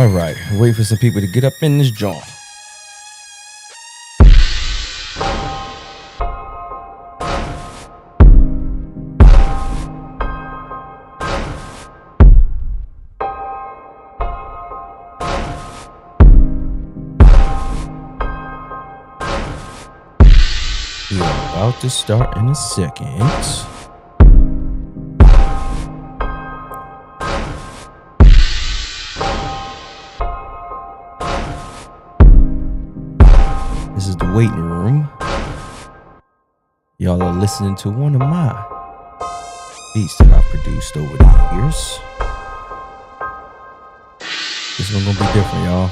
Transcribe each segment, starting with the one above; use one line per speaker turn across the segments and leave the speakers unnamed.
All right, wait for some people to get up in this joint. We are about to start in a second. This is the waiting room. Y'all are listening to one of my beats that I've produced over the years. This one gonna be different, y'all.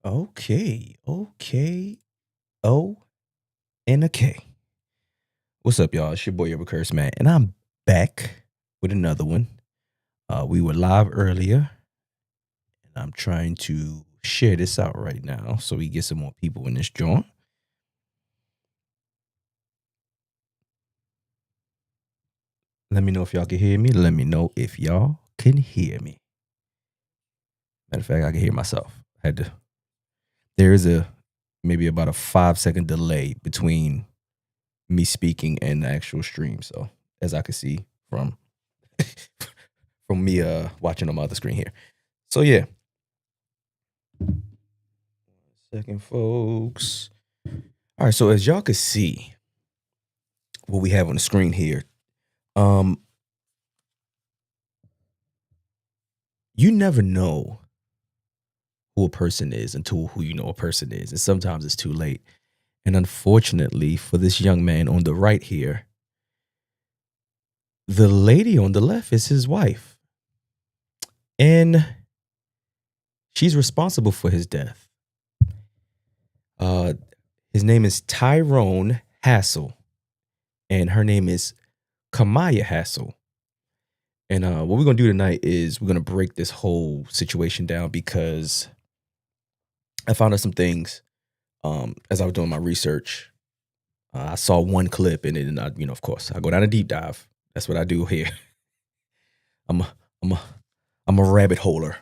Okay. O and a K. What's up, y'all? It's your boy URBEN CURRSE, man, and I'm back with another one. We were live earlier, and I'm trying to share this out right now so we get some more people in this joint. Let me know if y'all can hear me. Let me know if y'all can hear me. Matter of fact, I can hear myself. There is maybe about a 5-second delay between me speaking and the actual stream. So as I can see from me watching on my other screen here. So yeah. 1 second, folks. All right, so as y'all can see what we have on the screen here, you never know who a person is until who you know a person is, and sometimes it's too late. And unfortunately for this young man on the right here, the lady on the left is his wife, and she's responsible for his death. His name is Tyrone Hassel, and her name is Kamaya Hassel. And what we're gonna do tonight is we're gonna break this whole situation down, because I found out some things as I was doing my research. I saw one clip, and then of course, I go down a deep dive. That's what I do here. I'm a rabbit holer.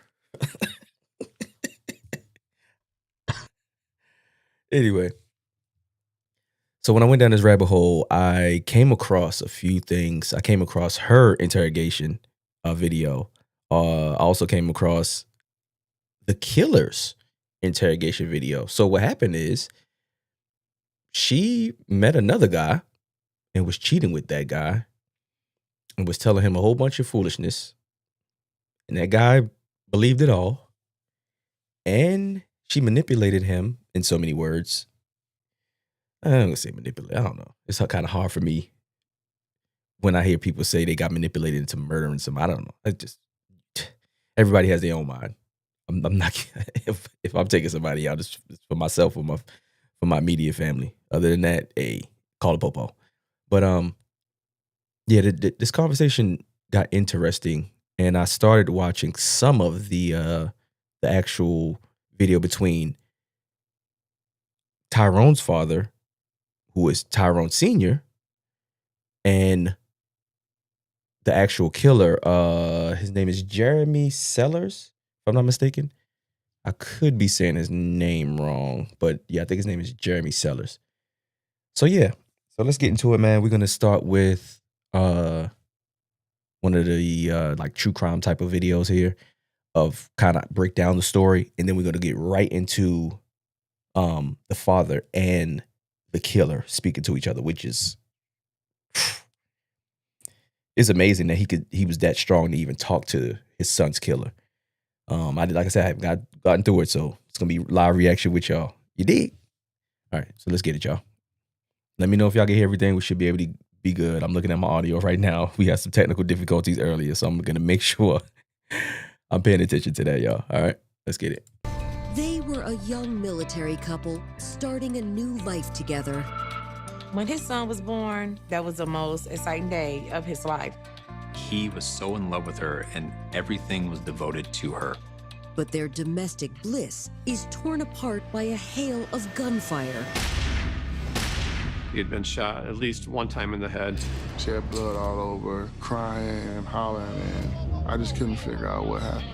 Anyway, so when I went down this rabbit hole, I came across a few things. I came across her interrogation video. I also came across the killer's interrogation video. So what happened is she met another guy and was cheating with that guy and was telling him a whole bunch of foolishness. And that guy believed it all. And she manipulated him, in so many words. I'm gonna say manipulate. I don't know. It's kind of hard for me when I hear people say they got manipulated into murdering somebody. I don't know. It just, everybody has their own mind. I'm not if I'm taking somebody out, it's for myself or for my immediate family. Other than that, call a popo. But yeah, this conversation got interesting, and I started watching some of the actual video between Tyrone's father, who is Tyrone Sr., and the actual killer. His name is Jeremy Sellers, if I'm not mistaken. I could be saying his name wrong, but yeah, I think his name is Jeremy Sellers. So yeah, so let's get into it, man. We're gonna start with one of the like true crime type of videos here, of kind of break down the story, and then we're gonna get right into the father and the killer speaking to each other, which is it's amazing that he was that strong to even talk to his son's killer. Like I said, I haven't gotten through it, so it's gonna be live reaction with y'all. You dig? All right, so let's get it, y'all. Let me know if y'all can hear everything. We should be able to be good. I'm looking at my audio right now. We had some technical difficulties earlier, so I'm gonna make sure I'm paying attention to that, y'all. All right, let's get it.
They were a young military couple starting a new life together.
When his son was born, that was the most exciting day of his life.
He was so in love with her, and everything was devoted to her.
But their domestic bliss is torn apart by a hail of gunfire.
He had been shot at least one time in the head.
She had blood all over, crying and hollering, and I just couldn't figure out what happened.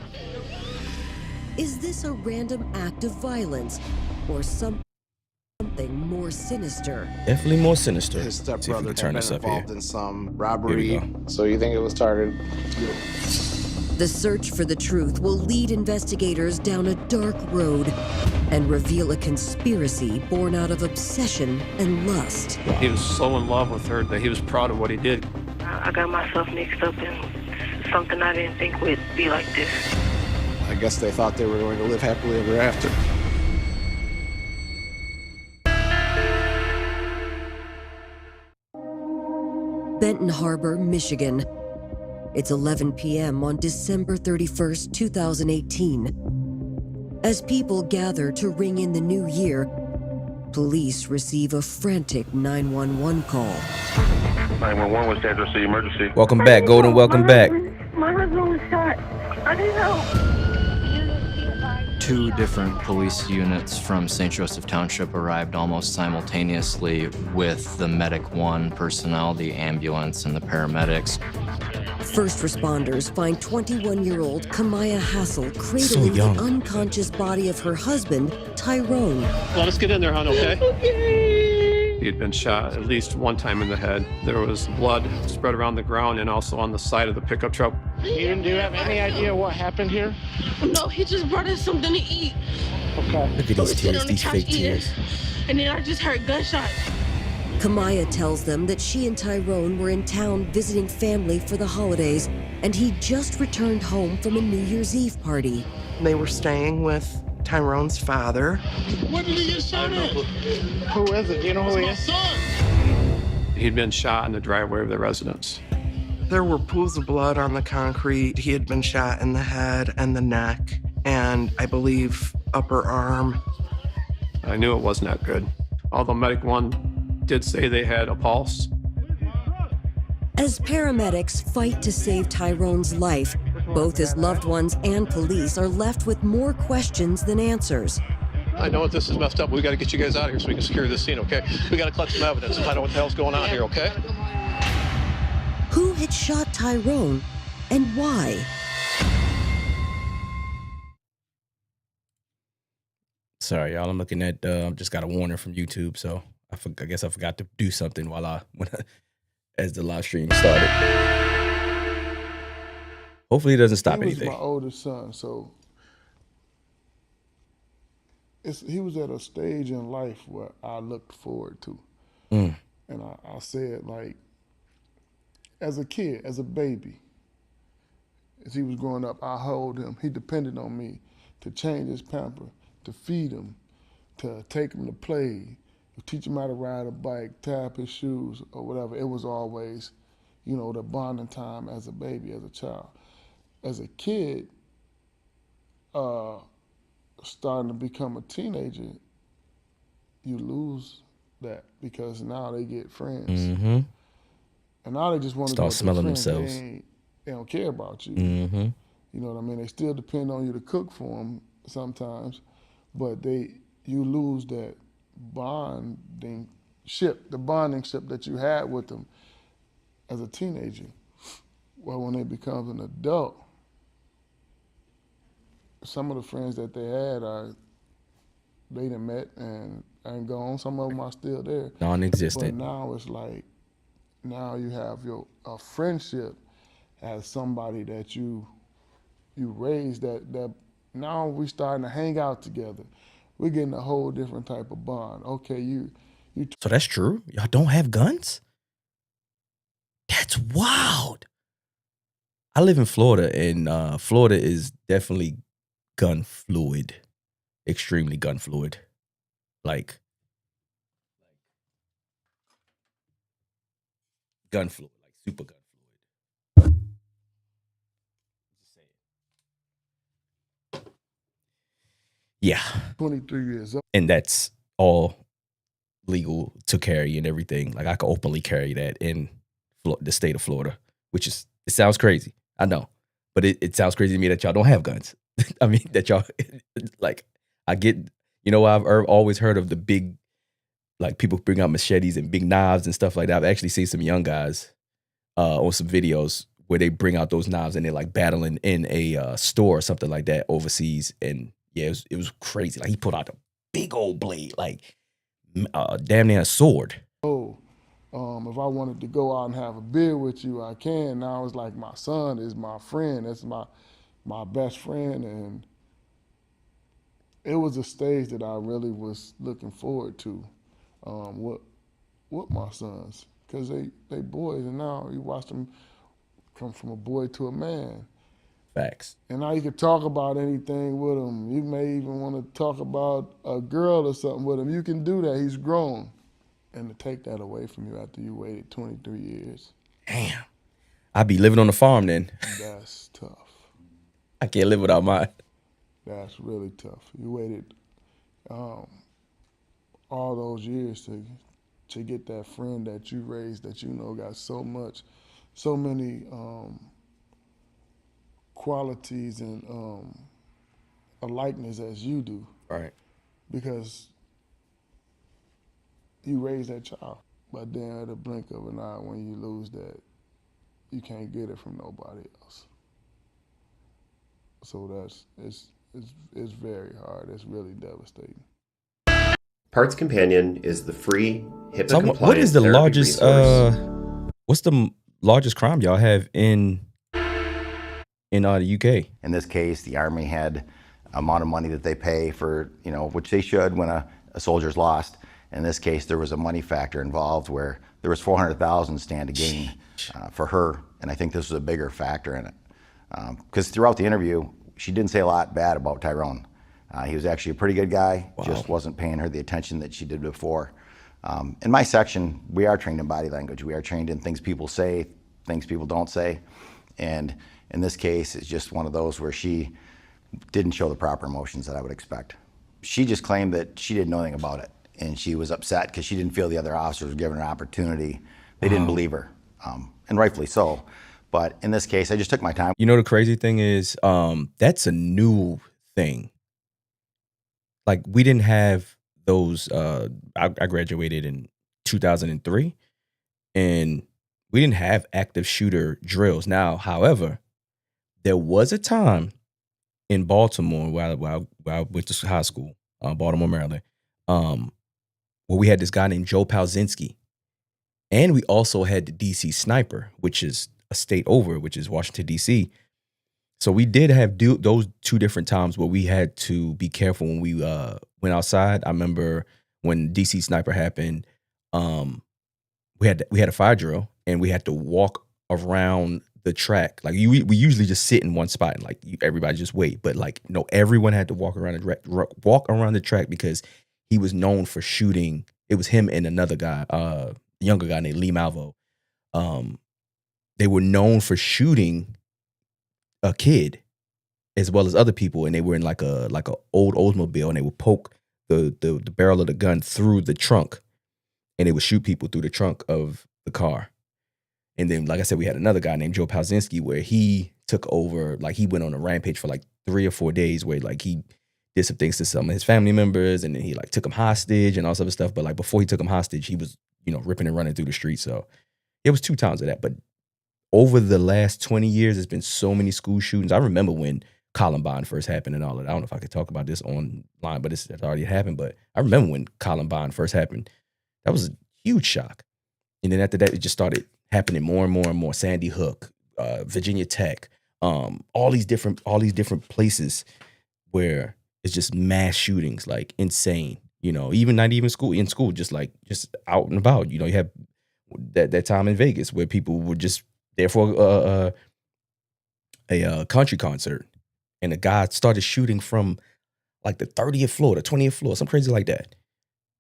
Is this a random act of violence or something more sinister?
Definitely more sinister.
His stepbrother had been involved
here.
in some robbery. So you think it was targeted?
Yeah.
The search for the truth will lead investigators down a dark road and reveal a conspiracy born out of obsession and lust.
He was so in love with her that he was proud of what he did.
I got myself mixed up in something I didn't think would be like this.
I guess they thought they were going to live happily ever after.
Benton Harbor, Michigan. It's 11 p.m. on December 31st, 2018. As people gather to ring in the new year, police receive a frantic 911 call.
911, what's the address of the emergency?
Welcome back, Golden. Welcome back.
My husband was shot. I need help.
2 different police units from St. Joseph Township arrived almost simultaneously with the Medic 1 personnel, the ambulance, and the paramedics.
First responders find 21-year-old Kamaya Hassel cradling the unconscious body of her husband, Tyrone.
Let us get in there, hon, okay?
Okay.
He had been shot at least one time in the head. There was blood spread around the ground and also on the side of the pickup truck.
Do you have any idea what happened here?
No, he just brought us something to eat.
Okay.
Look at these tears, these fake tears.
And then I just heard gunshots.
Kamaya tells them that she and Tyrone were in town visiting family for the holidays, and he just returned home from a New Year's Eve party.
They were staying with Tyrone's father.
When did he get shot at? Who is it? Do you know who he is?
He'd been shot in the driveway of their residence.
There were pools of blood on the concrete. He had been shot in the head and the neck, and I believe upper arm.
I knew it wasn't that good. Although Medic 1 did say they had a pulse.
As paramedics fight to save Tyrone's life, both his loved ones and police are left with more questions than answers.
I know this is messed up. We got to get you guys out of here so we can secure this scene, okay? We got to collect some evidence and find out what the hell's going on here, okay?
Who had shot Tyrone and why?
Sorry, y'all. I'm looking at. Just got a warning from YouTube, so I guess I forgot to do something as the live stream started. Hopefully, it doesn't stop anything.
He was my oldest son, so he was at a stage in life where I looked forward to, and I said, like, as a kid, as a baby, as he was growing up, I held him. He depended on me to change his pamper, to feed him, to take him to play, to teach him how to ride a bike, tie up his shoes, or whatever. It was always, the bonding time as a baby, as a child. As a kid, starting to become a teenager, you lose that because now they get friends.
Mm-hmm.
And now they just want to
start smelling
friends.
themselves.
They don't care about you.
Mm-hmm.
You know what I mean? They still depend on you to cook for them sometimes, but you lose that bonding ship that you had with them as a teenager. Well, when they become an adult, some of the friends that they had they done met and gone. Some of them are still there.
Non-existent.
But now it's like, now you have a friendship as somebody that you raised that now we starting to hang out together. we're getting a whole different type of bond. Okay, you.
So that's true. Y'all don't have guns? That's wild. I live in Florida, and Florida is definitely gun fluid, extremely gun fluid. Like gun fluid, like super gun fluid. Yeah.
23 years old.
And that's all legal to carry and everything. Like I could openly carry that in the state of Florida, which is, it sounds crazy. I know, but it sounds crazy to me that y'all don't have guns. I mean, that y'all, like, I get, you know, I've always heard of the big, like people bring out machetes and big knives and stuff like that. I've actually seen some young guys on some videos where they bring out those knives and they're like battling in a store or something like that overseas. And yeah, it was crazy. Like he put out a big old blade, like damn near a sword.
Oh, if I wanted to go out and have a beer with you, I can. Now it's like my son is my friend. That's my best friend, and it was a stage that I really was looking forward to. With my sons, because they boys, and now you watch them come from a boy to a man.
Facts.
And now you can talk about anything with him. You may even want to talk about a girl or something with him. You can do that. He's grown. And to take that away from you after you waited 23 years.
Damn. I'd be living on the farm then.
That's tough.
I can't live without mine.
That's really tough. You waited all those years to get that friend that you raised, that you know got so many qualities and a likeness as you do.
Right.
Because you raised that child. But then at the blink of an eye, when you lose that, you can't get it from nobody else. So it's very hard. It's really devastating.
Parts Companion is the free HIPAA
So
compliant
what is the
therapy
largest
resource.
what's the largest crime y'all have in the UK?
In this case, the Army had amount of money that they pay for, you know, which they should when a soldier's lost. In this case, there was a money factor involved where there was $400,000 stand to gain for her, and I think this was a bigger factor in it. Because throughout the interview, she didn't say a lot bad about Tyrone. He was actually a pretty good guy, just wasn't paying her the attention that she did before. In my section, we are trained in body language. We are trained in things people say, things people don't say. And in this case, it's just one of those where she didn't show the proper emotions that I would expect. She just claimed that she didn't know anything about it. And she was upset because she didn't feel the other officers were giving her an opportunity. They didn't believe her, and rightfully so. But in this case, I just took my time.
You know, the crazy thing is, that's a new thing. Like we didn't have those. I graduated in 2003, and we didn't have active shooter drills. Now, however, there was a time in Baltimore while I went to high school, Baltimore, Maryland, where we had this guy named Joe Palzinski. And we also had the DC sniper, which is a state over, which is Washington, D.C. So we did have those two different times where we had to be careful when we went outside. I remember when DC sniper happened, we had a fire drill and we had to walk around the track. Like we usually just sit in one spot and like everybody just wait. But like no, everyone had to walk around the track because he was known for shooting. It was him and another guy, younger guy named Lee Malvo. They were known for shooting a kid as well as other people, and they were in like a old Oldsmobile, and they would poke the barrel of the gun through the trunk, and they would shoot people through the trunk of the car. And then, like I said, we had another guy named Joe Palzinski where he took over, like he went on a rampage for like 3 or 4 days where like he did some things to some of his family members, and then he like took them hostage and all this other stuff. But like before he took them hostage, he was, you know, ripping and running through the streets. So it was 2 times of that. But over the last 20 years, there's been so many school shootings. I remember when Columbine first happened and all of that. I don't know if I could talk about this online, but it's already happened. But I remember when Columbine first happened. That was a huge shock. And then after that, it just started happening more and more and more. Sandy Hook, Virginia Tech, all these different places where It's just mass shootings, like insane. You know, even not even in school, just out and about. You know, you have that time in Vegas where people were just there for a country concert, and a guy started shooting from like the 30th floor, the 20th floor, something crazy like that,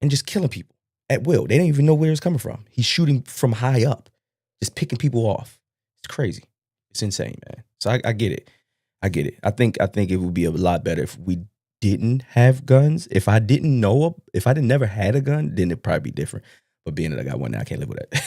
and just killing people at will. They didn't even know where it's coming from. He's shooting from high up, just picking people off. It's crazy. It's insane, man. So I get it. I get it. I think it would be a lot better if we didn't have guns. If I never had a gun, then it'd probably be different. But being that I got one now, I can't live with that.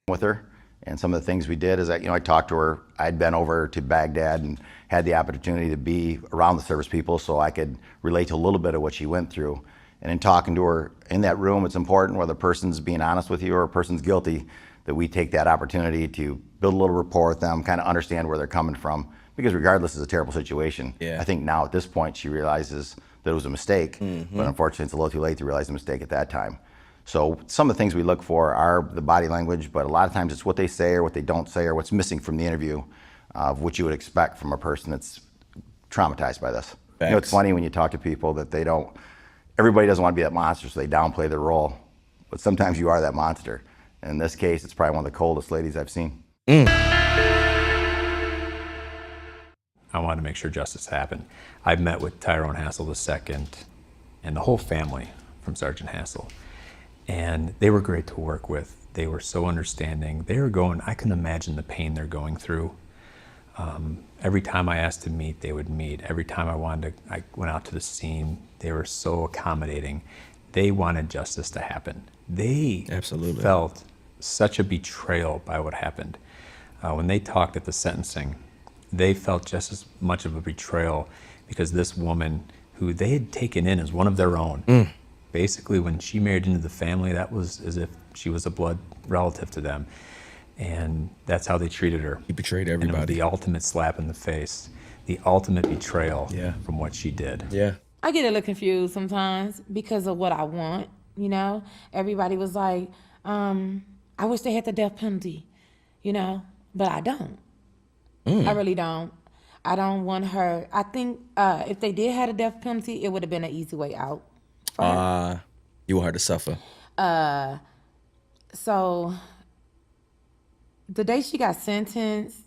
With her, and some of the things we did is that, you know, I talked to her. I'd been over to Baghdad and had the opportunity to be around the service people, so I could relate to a little bit of what she went through. And in talking to her in that room, it's important, whether a person's being honest with you or a person's guilty, that we take that opportunity to build a little rapport with them, kind of understand where they're coming from, because regardless, it's a terrible situation.
Yeah.
I think now at this point she realizes that it was a mistake, but unfortunately it's a little too late to realize the mistake at that time. So some of the things we look for are the body language, but a lot of times it's what they say or what they don't say or what's missing from the interview of what you would expect from a person that's traumatized by this. You know, it's funny when you talk to people that everybody doesn't want to be that monster, so they downplay their role. But sometimes you are that monster. And in this case, it's probably one of the coldest ladies I've seen.
I wanted to make sure justice happened. I've met with Tyrone Hassel II and the whole family from Sergeant Hassel. And they were great to work with. They were so understanding. I can imagine the pain they're going through. Every time I asked to meet, they would meet. Every time I went out to the scene, they were so accommodating. They wanted justice to happen. They
Absolutely
felt such a betrayal by what happened. When they talked at the sentencing, they felt just as much of a betrayal because this woman who they had taken in as one of their own, basically when she married into the family, that was as if she was a blood relative to them. And that's how they treated her.
He betrayed everybody.
And it was the ultimate slap in the face, the ultimate betrayal from what she did.
Yeah.
I get a little confused sometimes because of what I want, you know? Everybody was like, I wish they had the death penalty, you know? But I don't. I really don't. I don't want her. I think if they did have a death penalty, it would have been an easy way out.
You want her to suffer.
So the day she got sentenced,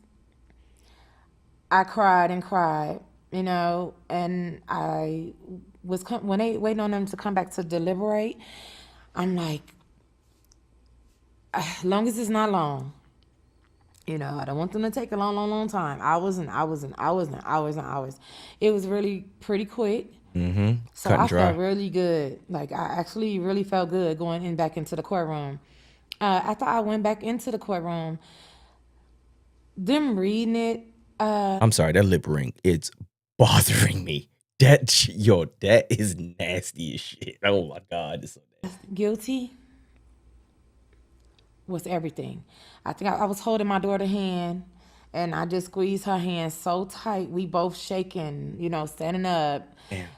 I cried and cried, you know, and I was, when they waiting on them to come back to deliberate, I'm like, as long as it's not long, you know, I don't want them to take a long time. Hours. It was really pretty quick. So I felt really good. Like I actually really felt good going back into the courtroom. After I went back into the courtroom, them reading it.
I'm sorry, that lip ring, it's bothering me. That is nasty as shit. Oh my God, it's so nasty.
Guilty was everything. I think I was holding my daughter's hand and I just squeezed her hand so tight. We both shaking, you know, standing up,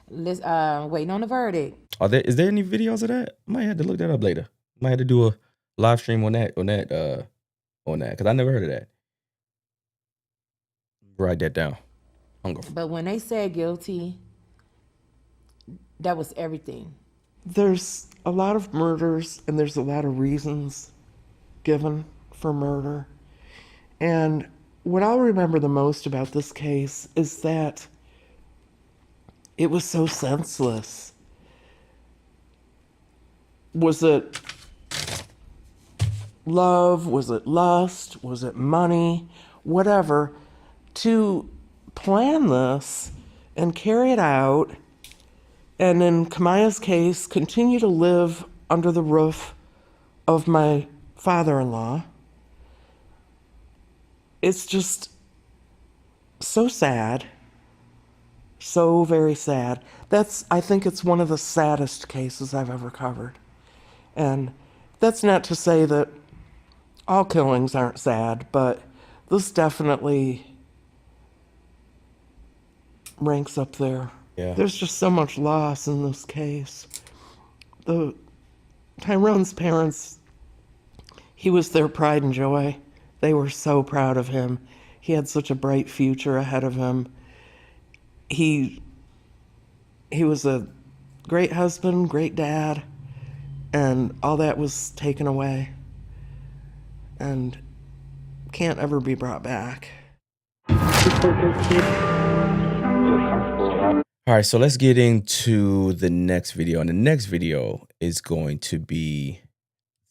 waiting on the verdict.
Is there any videos of that? I might have to look that up later. Might have to do a live stream on that, because I never heard of that. Write that down.
But when they said guilty, that was everything.
There's a lot of murders and there's a lot of reasons given for murder. And what I'll remember the most about this case is that it was so senseless. Was it love? Was it lust? Was it money? Whatever. To plan this and carry it out, and in Kamaya's case, continue to live under the roof of my father-in-law. It's just so sad. So very sad. I think it's one of the saddest cases I've ever covered. And that's not to say that all killings aren't sad, but this definitely ranks up there.
Yeah.
There's just so much loss in this case. Tyrone's parents, he was their pride and joy. They were so proud of him. He had such a bright future ahead of him. He he was a great husband, great dad, and all that was taken away and can't ever be brought back.
All right, so let's get into the next video. And the next video is going to be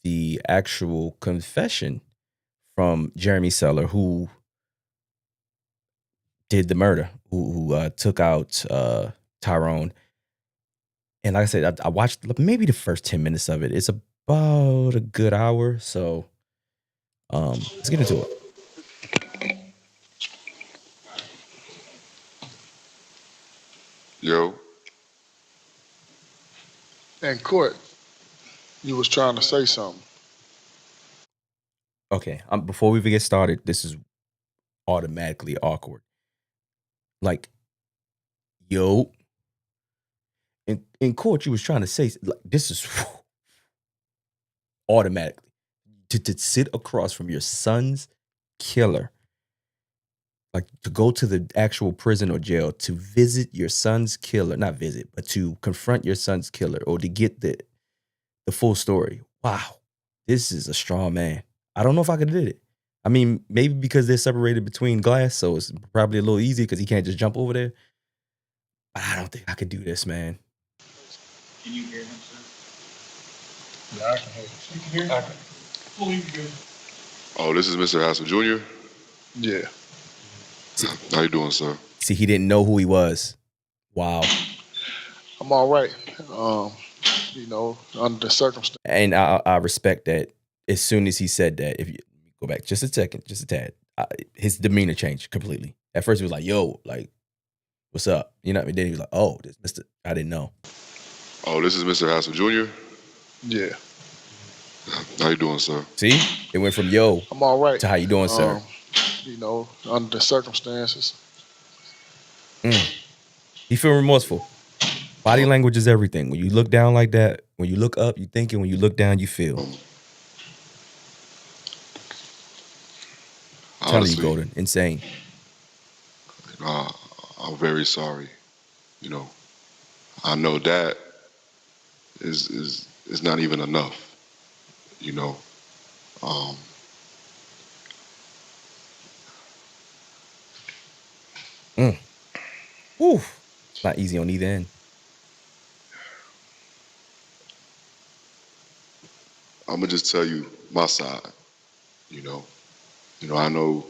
the actual confession from Jeremy Seller, who did the murder, who took out Tyrone. And like I said, I watched maybe the first 10 minutes of it. It's about a good hour. So let's get into it.
Yo. In court, you was trying to say something.
Okay, before we even get started, this is automatically awkward. Like, yo, in court, you was trying to say, like, this is automatically to sit across from your son's killer, like to go to the actual prison or jail to visit your son's killer, not visit, but to confront your son's killer or to get the full story. Wow, this is a strong man. I don't know if I could have did it. I mean, maybe because they're separated between glass, so it's probably a little easier because he can't just jump over there. But I don't think I could do this, man.
Can you hear him, sir?
Yeah, I can hear you.
You can hear him? Fully good.
Oh, this is Mr. Hassel Jr.?
Yeah.
How you doing, sir?
See, he didn't know who he was. Wow.
I'm all right. You know, under the circumstances.
And I respect that. As soon as he said that, if you go back just a second, just a tad, his demeanor changed completely. At first, he was like, yo, like, what's up? You know what I mean? Then he was like, oh, this Mr. I didn't know.
Oh, this is Mr. Hassel Jr.?
Yeah.
How you doing, sir?
See? It went from yo
I'm all right.
to how you doing, sir?
You know, under the circumstances.
You feel remorseful. Body language is everything. When you look down like that, when you look up, you think, and when you look down, you feel. Telling you, Golden, insane.
I'm very sorry. You know, I know that is not even enough. You know,
Oof. It's not easy on either end.
I'm gonna just tell you my side. You know, I know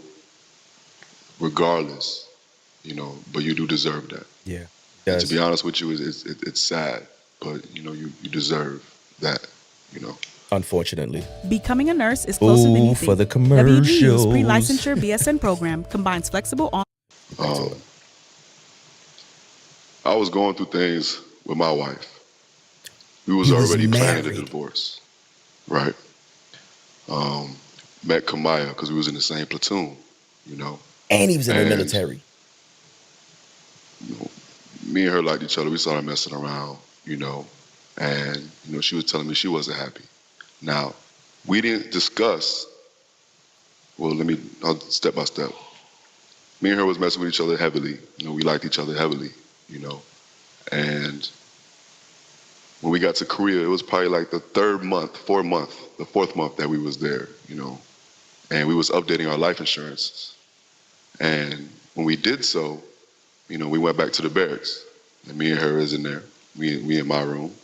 regardless, you know, but you do deserve that.
Yeah.
And to be honest with you, it's sad, but you know, you deserve that, you know.
Unfortunately.
Becoming a nurse is closer than you think.
For the commercials.
WVU's pre-licensure BSN program combines flexible on.
I was going through things with my wife. We was already planning a divorce, right? Met Kamaya because we was in the same platoon, you know.
And he was in the military.
You know, me and her liked each other. We started messing around, you know, and you know, she was telling me she wasn't happy. Now, we didn't discuss. Well, I'll step by step. Me and her was messing with each other heavily. You know, we liked each other heavily, you know. And when we got to Korea, it was probably like the fourth month that we was there, you know. And we was updating our life insurances. And when we did so, you know, we went back to the barracks. And me and her is in there, me in my room.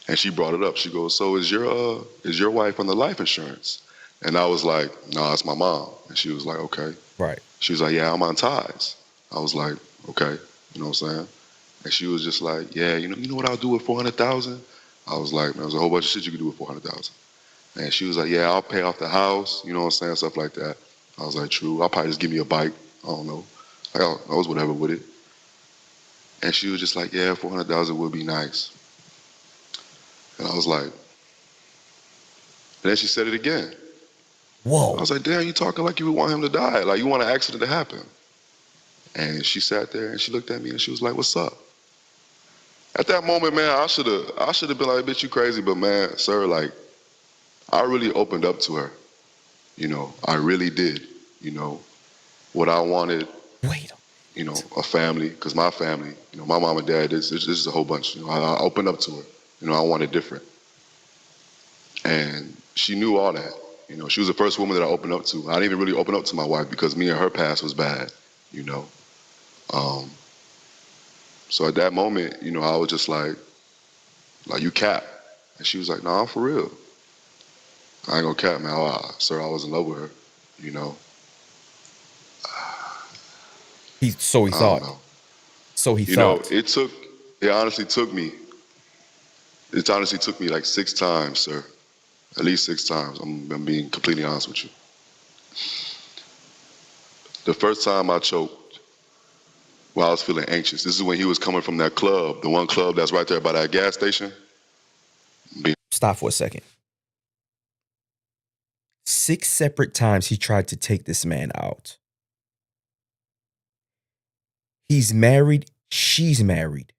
And she brought it up. She goes, so is your wife on the life insurance? And I was like, nah, it's my mom. And she was like, okay.
Right.
She was like, yeah, I'm on ties. I was like, okay, you know what I'm saying? And she was just like, yeah, you know what I'll do with $400,000? I was like, man, there's a whole bunch of shit you can do with $400,000. And she was like, yeah, I'll pay off the house, you know what I'm saying, stuff like that. I was like, true, I'll probably just give me a bike. I don't know. I was whatever with it. And she was just like, yeah, $400,000 would be nice. And I was like, and then she said it again.
Whoa.
I was like, damn, you talking like you would want him to die, like you want an accident to happen. And she sat there and she looked at me and she was like, what's up? At that moment, man, I should have been like, bitch, you crazy, but man, sir, like, I really opened up to her. You know, I really did. You know, what I wanted.
Wait.
you know, a family, because my family, you know, my mom and dad, this is a whole bunch. You know, I opened up to her. You know, I wanted different. And she knew all that. You know, she was the first woman that I opened up to. I didn't even really open up to my wife because me and her past was bad, you know. So at that moment, you know, I was just like, you cap. And she was like, nah, I'm for real. I ain't gonna cap, man. Sir, I was in love with her, you know.
So he
I
thought.
don't know.
So he
You know,
thought.
it honestly took me like 6 times, sir. At least 6 times. I'm being completely honest with you. The first time I choked, while I was feeling anxious. This is when he was coming from that club, the one club that's right there by that gas station.
Stop for a second. 6 separate times he tried to take this man out. He's married. She's married.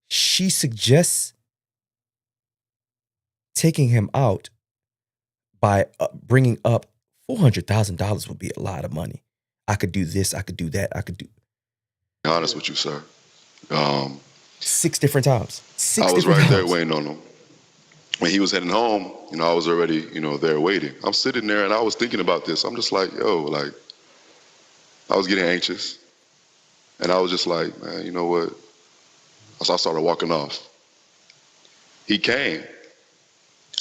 She suggests taking him out by bringing up $400,000 would be a lot of money. I could do this. I could do that. I could do.
Be honest with you, sir.
6 different times.
I was right there waiting on him. When he was heading home, you know, I was already, you know, there waiting. I'm sitting there and I was thinking about this. I'm just like, yo, like, I was getting anxious. And I was just like, man, you know what? So I started walking off. He came.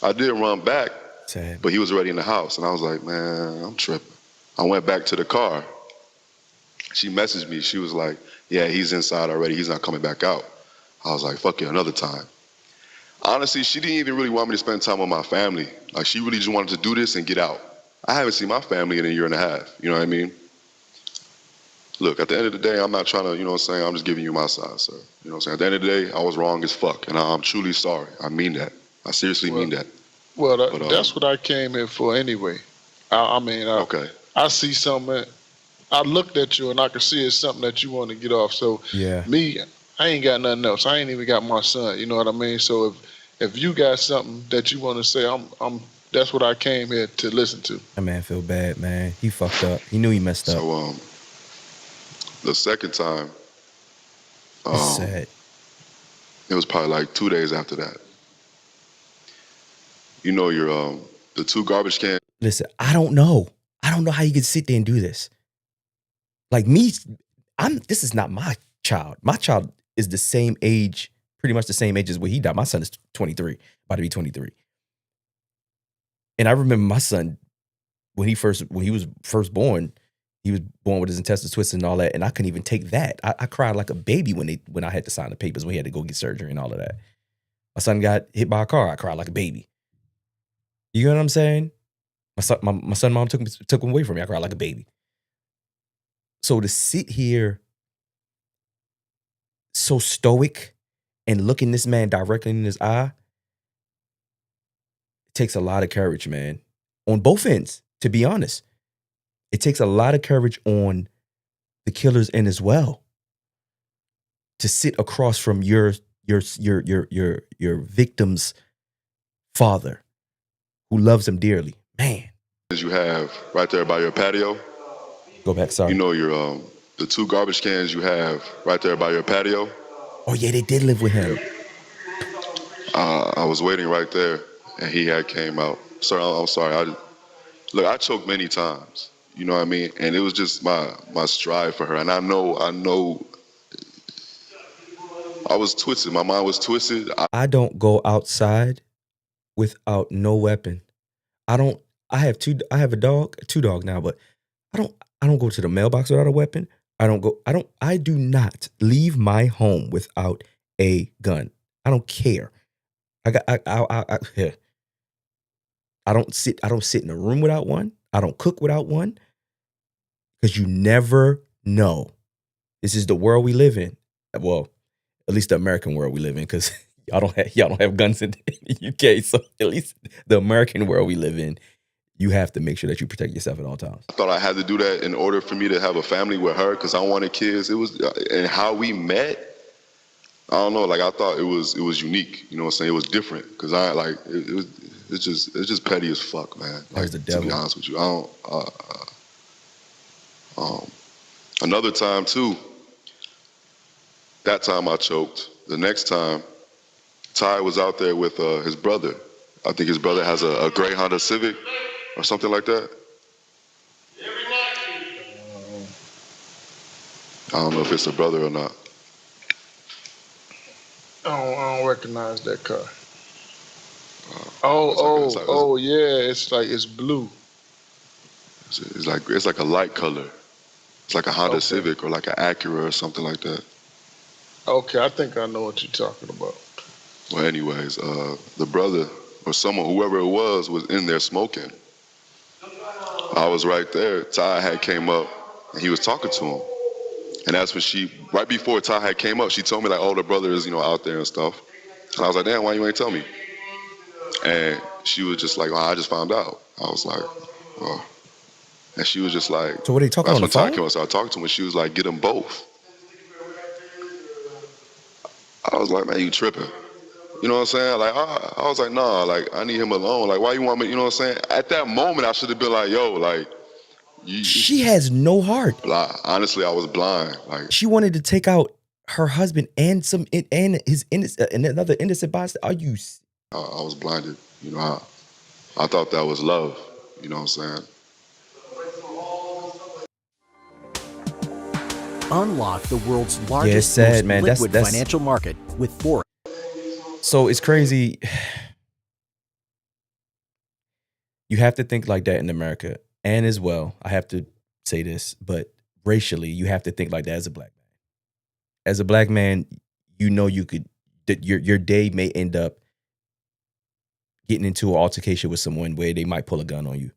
I did run back, but he was already in the house. And I was like, man, I'm tripping. I went back to the car. She messaged me. She was like, yeah, he's inside already. He's not coming back out. I was like, fuck it, another time. Honestly, she didn't even really want me to spend time with my family. Like, she really just wanted to do this and get out. I haven't seen my family in a year and a half. You know what I mean? Look, at the end of the day, I'm not trying to, you know what I'm saying? I'm just giving you my side, sir. You know what I'm saying? At the end of the day, I was wrong as fuck. And I'm truly sorry. I mean that. I seriously mean that.
Well, that's what I came here for anyway.
Okay.
I see something. I looked at you and I could see it's something that you want to get off. So
Yeah.
me, I ain't got nothing else. I ain't even got my son. You know what I mean? So if you got something that you want to say, that's what I came here to listen to.
That man feel bad, man. He fucked up. He knew he messed up.
So the second time,
it's sad.
It was probably like 2 days after that. You know, the 2 garbage cans.
Listen, I don't know how you could sit there and do this. Like me, this is not my child. My child is the same age, pretty much the same age as when he died. My son is 23, about to be 23. And I remember my son, when he was first born, he was born with his intestines twisted and all that, and I couldn't even take that. I cried like a baby when I had to sign the papers, when he had to go get surgery and all of that. My son got hit by a car. I cried like a baby. You know what I'm saying? My son mom took him away from me. I cried like a baby. So to sit here so stoic and looking this man directly in his eye, it takes a lot of courage, man. On both ends, to be honest. It takes a lot of courage on the killer's end as well. To sit across from your victim's father who loves him dearly. Man.
You have right there by your patio.
Go back, sorry.
You know, the 2 garbage cans you have right there by your patio.
Oh yeah, they did live with him.
I was waiting right there and he had came out. Sir, I'm sorry. I choked many times. You know what I mean? And it was just my strive for her. And I know I was twisted. My mind was twisted.
I don't go outside without no weapon. I have a dog, 2 dogs now, but I don't go to the mailbox without a weapon. I do not leave my home without a gun. I don't care. I don't sit in a room without one. I don't cook without one. Because you never know. This is the world we live in. Well, at least the American world we live in, because y'all don't have guns in the UK. So at least the American world we live in, you have to make sure that you protect yourself at all times.
I thought I had to do that in order for me to have a family with her, because I wanted kids. It was, and how we met, I don't know. Like, I thought it was unique. You know what I'm saying? It was different, because it's just petty as fuck, man. Like,
the devil.
To be honest with you, I don't. Another time too, that time I choked. The next time, Ty was out there with his brother. I think his brother has a gray Honda Civic or something like that. I don't know if it's a brother or not.
I don't recognize that car. Yeah, it's blue.
It's like a light color. It's like a Honda Civic or like an Acura or something like that.
Okay, I think I know what you're talking about.
Well, anyways, the brother or someone, whoever it was in there smoking. I was right there. Ty had came up and he was talking to him. And that's when right before Ty had came up, she told me like, oh, the brother is, out there and stuff. And I was like, damn, why you ain't tell me? And she was just like, oh, I just found out. I was like, oh. And she was just like,
So were they talking on the
that's when Ty
phone?
came up, started talking to him, and she was like, get them both. I was like, man, you tripping. You know what I'm saying? Like, I was like, nah, like, I need him alone. Like, why you want me, you know what I'm saying? At that moment, I should have been like, yo, like.
She has no heart.
Honestly, I was blind. Like,
she wanted to take out her husband and his and another innocent bystander. Are you?
I was blinded. I thought that was love. You know what I'm saying?
Unlock the world's largest,
sad,
most
man.
liquid
That's
financial market with Forex.
So it's crazy. You have to think like that in America. And as well, I have to say this, but racially, you have to think like that as a black man. As a black man, you could, that your day may end up getting into an altercation with someone where they might pull a gun on you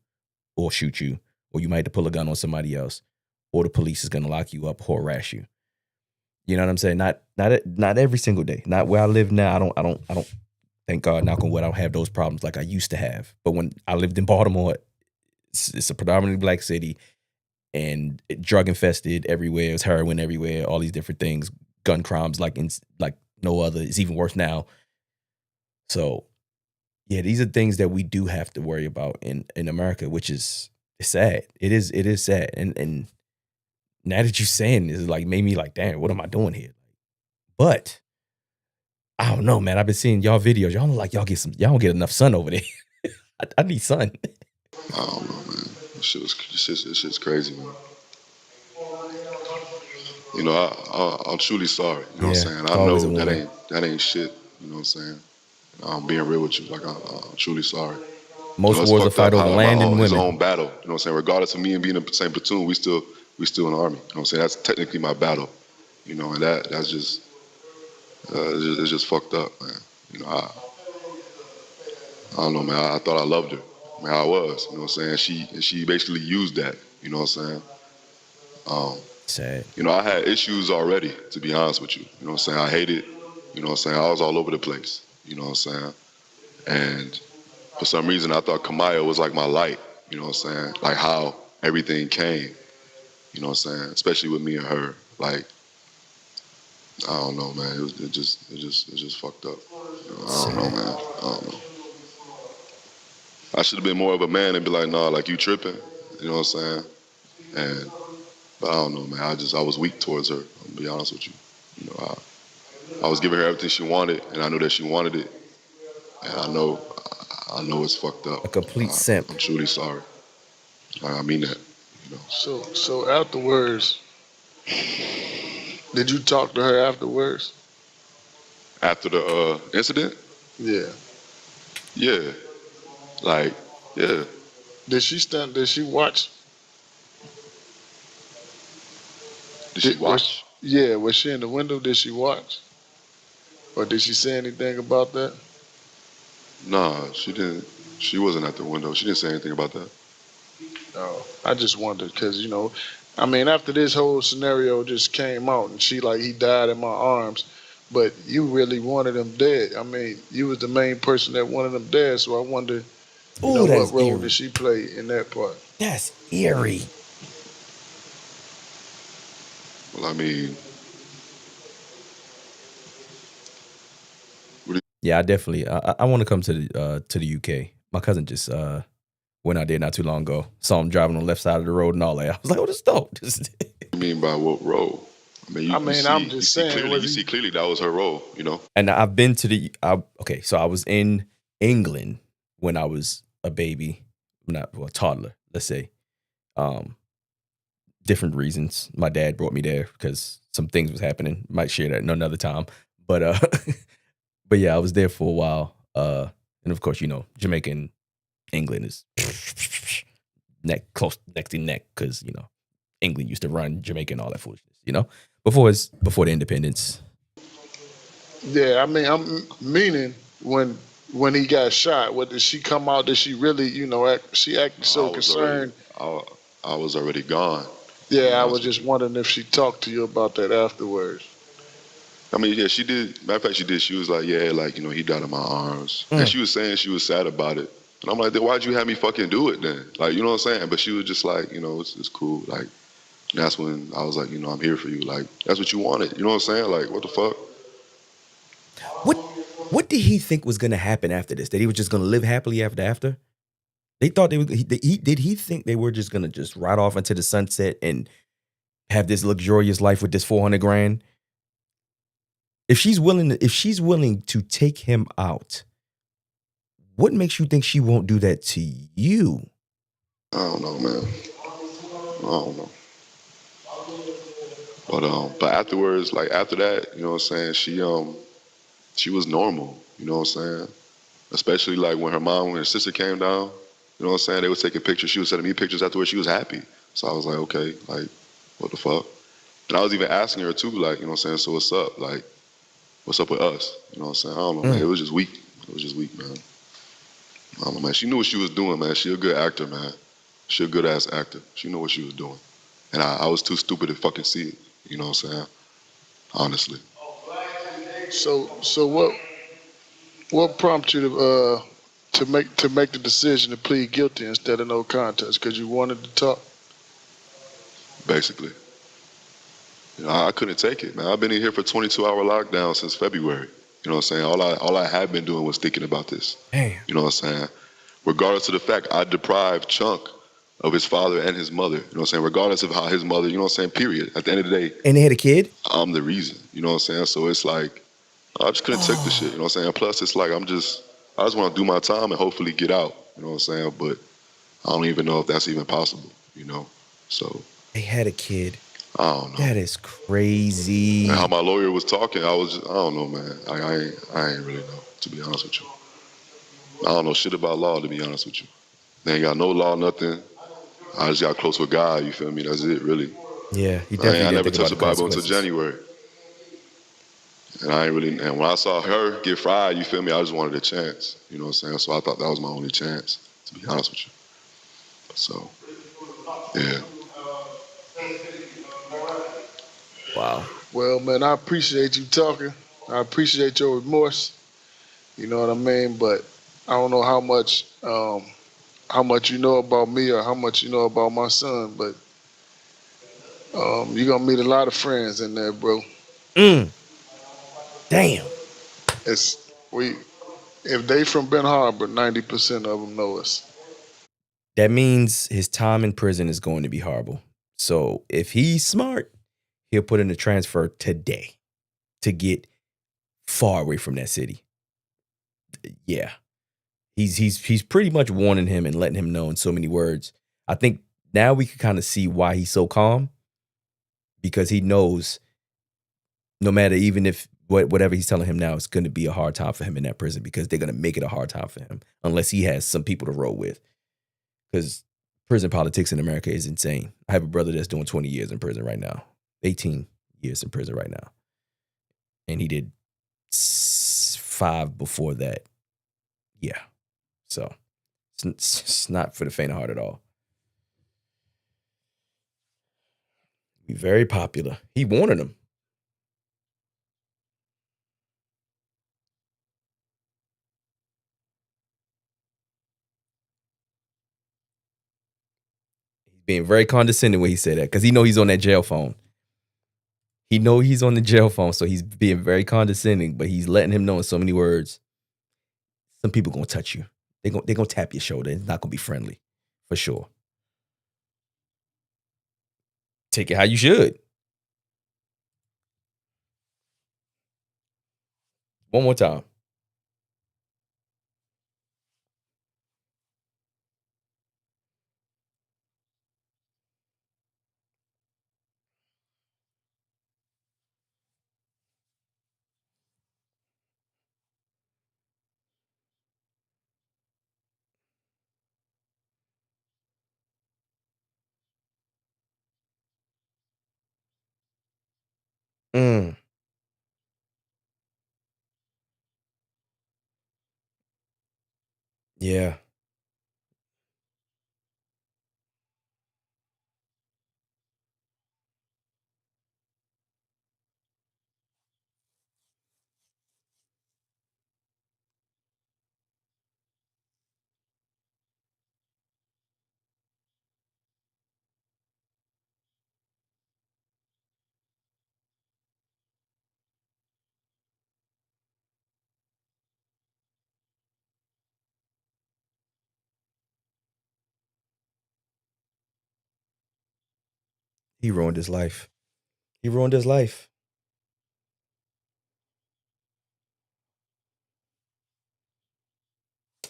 or shoot you, or you might have to pull a gun on somebody else, or the police is going to lock you up or harass you. You know what I'm saying? Not every single day. Not where I live now. I don't. Thank God, knock on wood, I don't have those problems like I used to have. But when I lived in Baltimore, it's a predominantly black city, and drug infested everywhere. It's heroin everywhere. All these different things, gun crimes like no other. It's even worse now. So, yeah, these are things that we do have to worry about in America, which is sad. It is sad. And now that you're saying this, like made me like, damn, what am I doing here? But I don't know, man. I've been seeing y'all videos. Y'all look like y'all don't get enough sun over there. I need sun.
I don't know, man. This shit's crazy, man. I'm truly sorry. You know what I'm saying? I know that ain't shit. You know what I'm saying? I'm being real with you. Like, I'm truly sorry.
Most wars are fight over land and women.
His own battle. You know what I'm saying? Regardless of me and being in the same platoon, we still in the army. You know what I'm saying? That's technically my battle. And that's just it's just fucked up, man. I don't know, man. I thought I loved her. Man, I was. You know what I'm saying? She basically used that. You know what I'm saying?
Sad.
I had issues already, to be honest with you. You know what I'm saying? I hated. You know what I'm saying? I was all over the place. You know what I'm saying? And for some reason, I thought Kamaya was like my light. You know what I'm saying? Like how everything came. You know what I'm saying? Especially with me and her. Like, I don't know, man. It just fucked up. I don't know, man. I don't know. I should have been more of a man and be like, nah, like you tripping. You know what I'm saying? But I don't know, man. I was weak towards her. I'm gonna be honest with you. I was giving her everything she wanted, and I knew that she wanted it. And I know it's fucked up.
A complete simp.
I'm truly sorry. I mean that.
So afterwards, did you talk to her afterwards?
After the incident?
Yeah.
Yeah. Like, yeah.
Did she watch?
Did she watch?
Yeah, was she in the window? Did she watch? Or did she say anything about that?
Nah, she didn't. She wasn't at the window. She didn't say anything about that.
Oh, I just wondered because, after this whole scenario just came out and he died in my arms, but you really wanted him dead. You was the main person that wanted him dead, so I wonder, what role did she play in that part?
That's eerie.
Well, I mean,
yeah, I definitely. I want to come to the UK. My cousin just Went out there not too long ago. Saw him driving on the left side of the road and all that. I was like, oh, this is dope.
You mean by what road? I mean,
I'm just saying.
You see clearly that was her role, you know?
And I've been to okay, so I was in England when I was a baby, a toddler, let's say. Different reasons. My dad brought me there because some things was happening. Might share that another time. But but yeah, I was there for a while. And of course, you know, Jamaica and England is close neck to neck because, you know, England used to run Jamaica and all that foolishness, you know, before the independence.
Yeah, I mean, I'm meaning when he got shot, what did she come out? Did she really, you know, she acted so concerned?
I was already gone.
Yeah, I was just wondering if she talked to you about that afterwards.
I mean, yeah, she did. Matter of fact, she did. She was like, yeah, like, you know, he died in my arms. And she was saying she was sad about it. And I'm like, then why'd you have me fucking do it then? Like, you know what I'm saying? But she was just like, you know, it's cool. Like, and that's when I was like, you know, I'm here for you. Like, that's what you wanted. You know what I'm saying? Like, what the fuck?
What did he think was going to happen after this? That he was just going to live happily after? They thought did he think they were just going to just ride off into the sunset and have this luxurious life with this $400,000? If she's willing to take him out, what makes you think she won't do that to you?
I don't know, man. I don't know. But afterwards, like after that, you know what I'm saying, she was normal, you know what I'm saying? Especially like when her sister came down, you know what I'm saying? They were taking pictures. She was sending me pictures afterwards. She was happy. So I was like, okay, like, what the fuck? And I was even asking her too, like, you know what I'm saying? So what's up? Like, what's up with us? You know what I'm saying? I don't know, man. It was just weak. It was just weak, man. I don't know, man. She knew what she was doing, man. She a good actor, man. She a good ass actor. She knew what she was doing. And I was too stupid to fucking see it. You know what I'm saying? Honestly.
So what prompted you to make the decision to plead guilty instead of no contest? Because you wanted to talk?
Basically. You know, I couldn't take it, man. I've been in here for 22-hour lockdown since February. You know what I'm saying? All I had been doing was thinking about this.
Damn.
You know what I'm saying? Regardless of the fact I deprived Chunk of his father and his mother. You know what I'm saying? Regardless of how his mother, you know what I'm saying? Period. At the end of the day.
And they had a kid?
I'm the reason. You know what I'm saying? So it's like, I just couldn't take the shit. You know what I'm saying? Plus, it's like, I just want to do my time and hopefully get out. You know what I'm saying? But I don't even know if that's even possible, you know? So.
They had a kid.
I don't know.
That is crazy.
And how my lawyer was talking, I don't know, man. I ain't really know, to be honest with you. I don't know shit about law, to be honest with you. They ain't got no law, nothing. I just got close with God, you feel me? That's it, really.
Yeah, you definitely
I never touched the Bible until January. And and when I saw her get fried, you feel me, I just wanted a chance. You know what I'm saying? So I thought that was my only chance, to be honest with you. So, yeah.
Wow.
Well, man, I appreciate you talking. I appreciate your remorse. You know what I mean? But I don't know how much you know about me or how much you know about my son, but you're gonna meet a lot of friends in there, bro.
Damn.
If they from Ben Harbor, 90% of them know us.
That means his time in prison is going to be horrible. So if he's smart, he'll put in a transfer today to get far away from that city. Yeah. He's pretty much warning him and letting him know in so many words. I think now we can kind of see why he's so calm, because he knows no matter, even if whatever he's telling him now, it's going to be a hard time for him in that prison, because they're going to make it a hard time for him unless he has some people to roll with. Because prison politics in America is insane. I have a brother that's doing 20 years in prison right now, 18 years in prison right now. And he did 5 before that. Yeah. So it's not for the faint of heart at all. Be very popular. He wanted him. He's being very condescending when he said that, because he know he's on that jail phone. He know he's on the jail phone, so he's being very condescending, but he's letting him know in so many words, some people gonna touch you. They're gonna tap your shoulder. It's not gonna be friendly. for sure. Take it how you should. One more time. Mm. Yeah. He ruined his life. He ruined his life.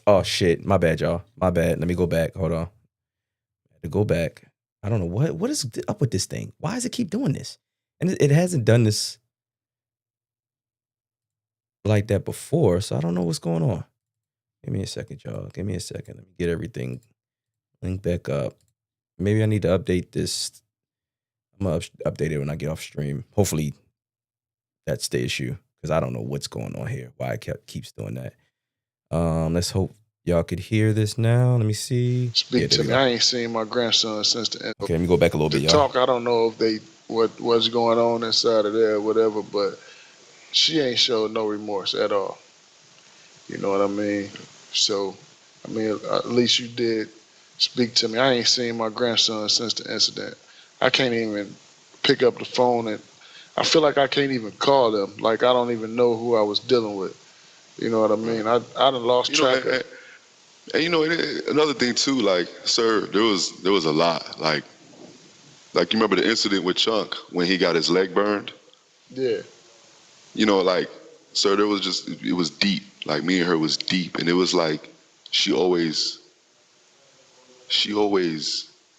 Oh shit. My bad, y'all. My bad. Let me go back. Hold on. To go back. I don't know what is up with this thing. Why does it keep doing this? And it hasn't done this like that before, so I don't know what's going on. Give me a second, y'all. Give me a second. Let me get everything linked back up. Maybe I need to update this. I'm gonna update it when I get off stream. Hopefully that's the issue, because I don't know what's going on here. Why it keeps doing that. Let's hope y'all could hear this now. Let me see.
Speak to me. I ain't seen my grandson since the end.
Okay, let me go back a little bit, y'all.
Talk. I don't know if what's going on inside of there or whatever, but she ain't showed no remorse at all. You know what I mean? So, I mean, at least you did speak to me. I ain't seen my grandson since the incident. I can't even pick up the phone, and I feel like I can't even call them. Like I don't even know who I was dealing with. You know what I mean? I done lost track of.
And you know, another thing too, like, sir, there was a lot. Like you remember the incident with Chunk when he got his leg burned?
Yeah.
You know, like, sir, it was deep. Like, me and her was deep, and it was like she always.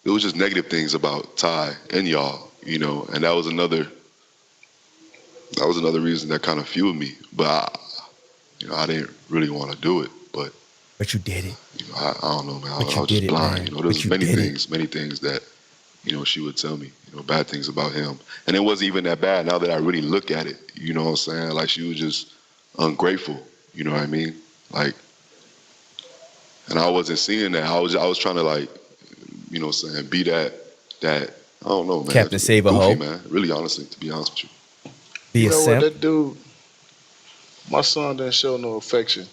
It was just negative things about Ty and y'all, you know, and that was another reason that kind of fueled me. But I didn't really want to do it, but
you did it.
You know, I don't know, man. I was
did
just
it,
blind.
man.
You know, there's
But you
many things that, you know, she would tell me, you know, bad things about him. And it wasn't even that bad now that I really look at it. You know what I'm saying? Like, she was just ungrateful. You know what I mean? Like, and I wasn't seeing that. I was trying to, like, you know what I'm saying, be that I don't know, man.
Captain Save a
goofy,
Hoe.
man. Really, honestly, to be honest with you.
Be
you
a
know
simp.
what, that dude, my son didn't show no affection.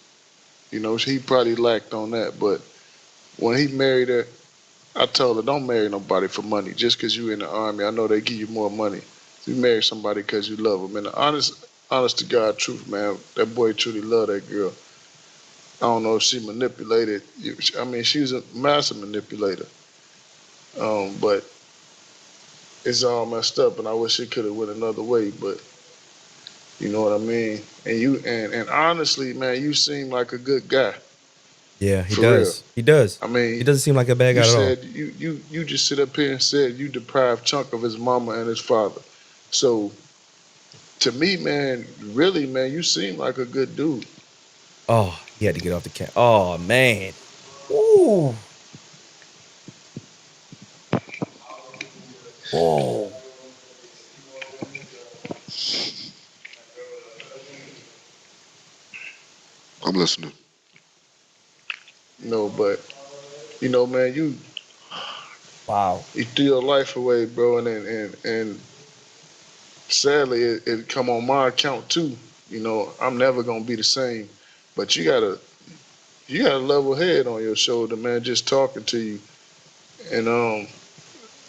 You know, he probably lacked on that. But when he married her, I told her, don't marry nobody for money. Just because you in the Army, I know they give you more money. You marry somebody because you love them. And the honest to God truth, man, that boy truly loved that girl. I don't know if she manipulated. I mean, she was a massive manipulator. But it's all messed up, and I wish it could have went another way. But you know what I mean. And honestly, man, you seem like a good guy.
Yeah, he
For
does.
real.
He does.
I mean,
He doesn't seem like a bad guy
you
at all.
said you just sit up here and said you deprived Chunk of his mama and his father. So to me, man, really, man, you seem like a good dude.
Oh, he had to get off the camp. Oh man. Ooh. Oh.
I'm listening.
No, but you know, man, you threw your life away, bro, and sadly, it come on my account too. You know, I'm never gonna be the same. But you got a level head on your shoulder, man. Just talking to you, and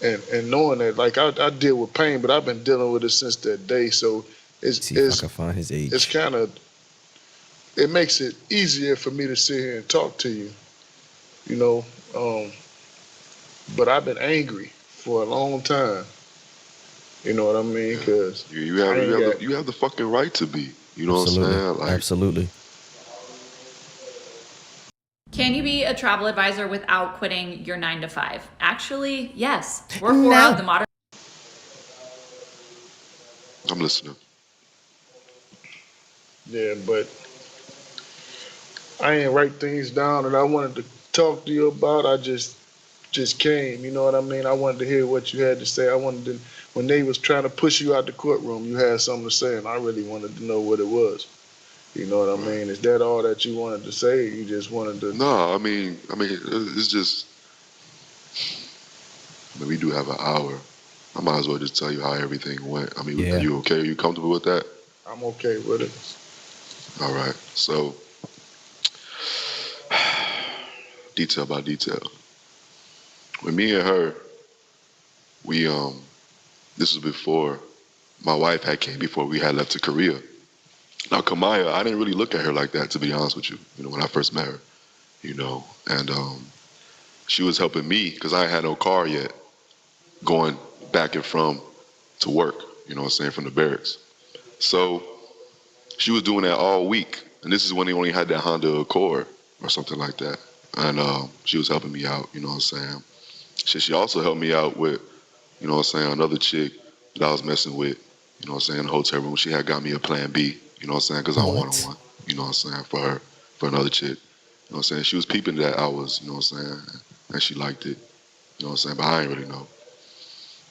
and knowing that, like I deal with pain, but I've been dealing with it since that day. So
See if I can find his age.
it's kind of, it makes it easier for me to sit here and talk to you. You know, But I've been angry for a long time. You know what I mean? Because
You have the fucking right to be. You know what I'm
Absolutely.
saying? Like,
Absolutely.
Can you be a travel advisor without quitting your 9 to 5? Actually, yes. We're for the modern.
I'm listening.
Yeah, but I ain't write things down that I wanted to talk to you about. I just came. You know what I mean? I wanted to hear what you had to say. I wanted to, when they was trying to push you out the courtroom, you had something to say, and I really wanted to know what it was. You know what I mean? Is that all that you wanted to say? Or you just wanted to?
No, I mean, it's just. I mean, we do have an hour. I might as well just tell you how everything went. I mean,
Yeah.
Are you okay? Are you comfortable with that?
I'm okay with it.
All right. So, detail by detail. With me and her, we this was before my wife had came before we had left to Korea. Now, Kamaya, I didn't really look at her like that, to be honest with you. You know, when I first met her, you know, and she was helping me because I had no car yet, going back and from to work. You know what I'm saying, from the barracks. So she was doing that all week, and this is when they only had that Honda Accord or something like that. And she was helping me out. You know what I'm saying. She also helped me out with, you know what I'm saying, another chick that I was messing with. You know what I'm saying, in the hotel room. She had got me a plan B. You know what I'm saying, because I wanted one. You know what I'm saying, for her, for another chick. You know what I'm saying. She was peeping that I was, you know what I'm saying, and she liked it. You know what I'm saying, but I didn't really know.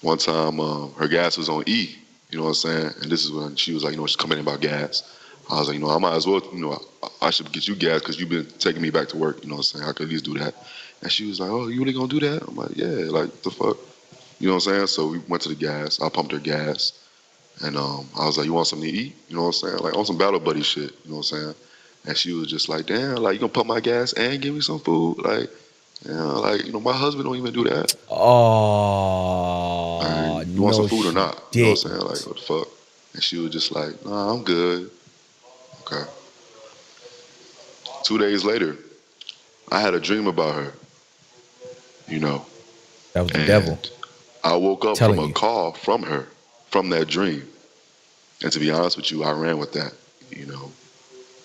One time, her gas was on E. You know what I'm saying, and this is when she was like, you know, she's coming in about gas. I was like, you know, I might as well, you know, I should get you gas because you've been taking me back to work. You know what I'm saying, I could at least do that. And she was like, oh, you really gonna do that? I'm like, yeah, like, the fuck? You know what I'm saying? So we went to the gas. I pumped her gas. And I was like, you want something to eat? You know what I'm saying? Like, on some battle buddy shit. You know what I'm saying? And she was just like, damn, like, you gonna pump my gas and give me some food? Like, yeah, like, you know, my husband don't even do that.
Oh,
Like, you want some food or not? You know what I'm saying?
didn't.
Like, what the fuck? And she was just like, nah, I'm good. Okay. 2 days later, I had a dream about her, you know.
That was the
And
devil.
I woke up
Telling
from a
you.
call from her, from that dream. And to be honest with you, I ran with that, you know.